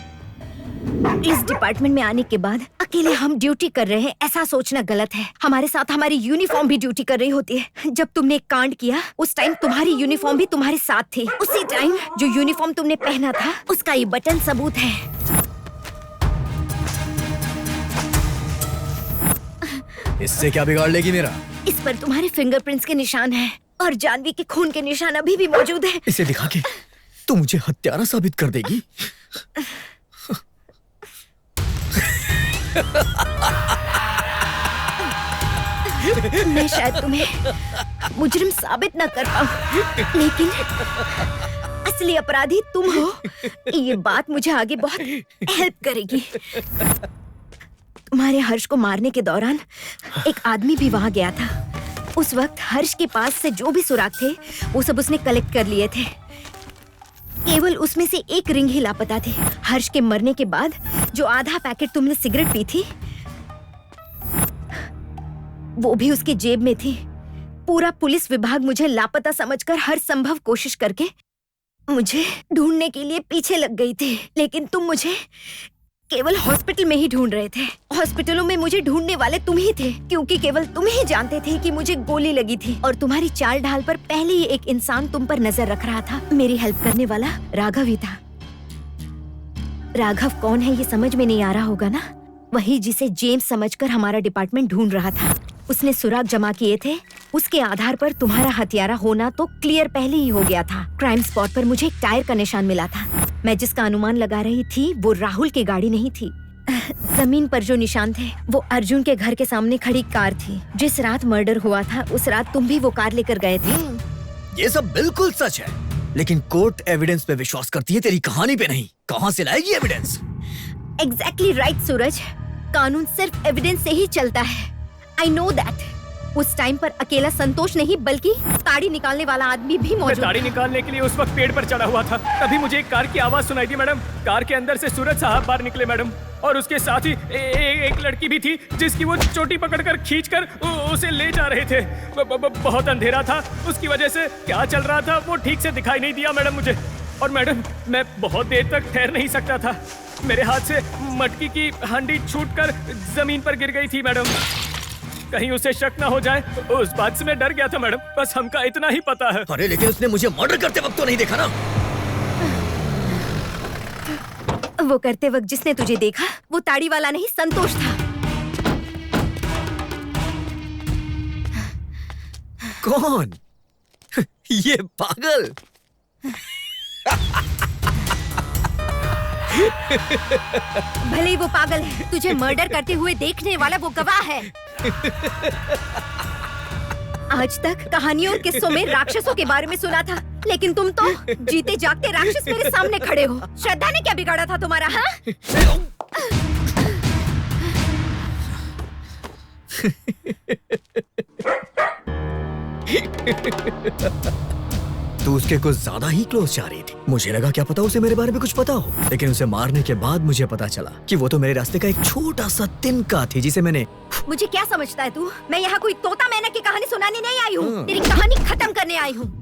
इस डिपार्टमेंट में आने के बाद अकेले हम ड्यूटी कर रहे हैं, ऐसा सोचना गलत है। हमारे साथ हमारी यूनिफॉर्म भी ड्यूटी कर रही होती है। जब तुमने एक कांड किया, उस टाइम तुम्हारी यूनिफॉर्म भी तुम्हारे साथ थी। उसी टाइम जो यूनिफॉर्म तुमने पहना था, उसका ये बटन सबूत है। इससे क्या बिगाड़ लेगी मेरा? इस पर तुम्हारे फिंगरप्रिंट्स के निशान हैं और जानवी के खून के निशान अभी भी मौजूद हैं। इसे दिखा के तू मुझे हत्यारा साबित कर देगी? मैं शायद तुम्हें मुजरिम साबित न कर पाऊं, लेकिन असली अपराधी तुम हो। ये बात मुझे आगे बहुत हेल्प करेगी। तुम्हारे हर्ष को मारने के दौरान एक आदमी भी वहां गया था। उस वक्त हर्ष के पास से जो भी सुराग थे, वो सब उसने कलेक्ट कर लिए थे। केवल उसमें से एक रिंग ही लापता थी। हर्ष के मरने के बाद जो आधा पैकेट तुमने सिगरेट पी थी, वो भी उसकी जेब में थी। पूरा पुलिस विभाग मुझे लापता समझकर हर संभव कोशिश करके मुझे ढूंढने के लिए पीछे लग गई थी, लेकिन तुम मुझे केवल हॉस्पिटल में ही ढूंढ रहे थे। हॉस्पिटलों में मुझे ढूंढने वाले तुम ही थे, क्योंकि केवल तुम ही जानते थे कि मुझे गोली लगी थी। और तुम्हारी चाल ढाल पर पहले ही एक इंसान तुम पर नजर रख रहा था। मेरी हेल्प करने वाला राघव ही था। राघव कौन है ये समझ में नहीं आ रहा होगा ना? वही जिसे जेम्स समझकर हमारा डिपार्टमेंट ढूंढ रहा था। उसने सुराग जमा किए थे। उसके आधार पर तुम्हारा हत्यारा होना तो क्लियर पहले ही हो गया था। क्राइम स्पॉट पर मुझे एक टायर का निशान मिला था। मैं जिसका अनुमान लगा रही थी वो राहुल की गाड़ी नहीं थी। जमीन पर जो निशान थे वो अर्जुन के घर के सामने खड़ी कार थी। जिस रात मर्डर हुआ था, उस रात तुम भी वो कार लेकर गए थे। ये सब बिल्कुल सच है, लेकिन कोर्ट एविडेंस पे विश्वास करती है, तेरी कहानी पे नहीं। कहाँ से लाएगी एविडेंस? एग्जैक्टली राइट सूरज। कानून सिर्फ एविडेंस से ही चलता है। I know that. उस टाइम पर अकेला संतोष नहीं, बल्कि ताड़ी निकालने वाला आदमी भी मौजूद था। ताड़ी निकालने के लिए उस वक्त पेड़ पर चढ़ा हुआ था। तभी मुझे एक कार की आवाज सुनाई दी मैडम। कार के अंदर से सूरज साहब बाहर निकले मैडम, और उसके साथ ही एक लड़की भी थी जिसकी वो चोटी पकड़कर खींचकर उसे ले जा रहे थे। बहुत अंधेरा था, उसकी वजह से क्या चल रहा था वो ठीक से दिखाई नहीं दिया मैडम मुझे। और मैडम, मैं बहुत देर तक ठहर नहीं सकता था। मेरे हाथ से मटकी की हांडी छूटकर जमीन पर गिर गई थी मैडम। कहीं उसे शक ना हो जाए, उस बात से मैं डर गया था मैडम। बस हमका इतना ही पता है। अरे लेकिन उसने मुझे मर्डर करते वक्त तो नहीं देखा ना? वो करते वक्त जिसने तुझे देखा वो ताड़ी वाला नहीं, संतोष था। कौन? ये पागल। भले ही वो पागल है, तुझे मर्डर करते हुए देखने वाला वो गवाह है। आज तक कहानियों और किस्सों में राक्षसों के बारे में सुना था, लेकिन तुम तो जीते जागते राक्षस मेरे सामने खड़े हो। श्रद्धा ने क्या बिगाड़ा था तुम्हारा? हाँ? तू उसके कुछ ज्यादा ही क्लोज जा रही थी। मुझे लगा क्या पता उसे मेरे बारे में कुछ पता हो, लेकिन उसे मारने के बाद मुझे पता चला कि वो तो मेरे रास्ते का एक छोटा सा तिनका थी जिसे मैंने। मुझे क्या समझता है तू? मैं यहाँ कोई तोता मैना की कहानी सुनाने नहीं आई हूँ। तेरी कहानी खत्म करने आई हूँ।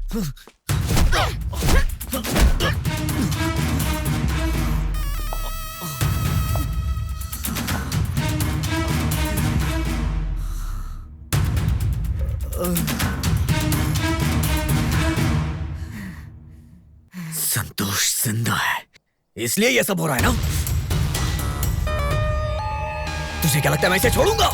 संतोष जिंदा है, इसलिए ये सब हो रहा है ना? तुझे क्या लगता है मैं इसे छोड़ूंगा?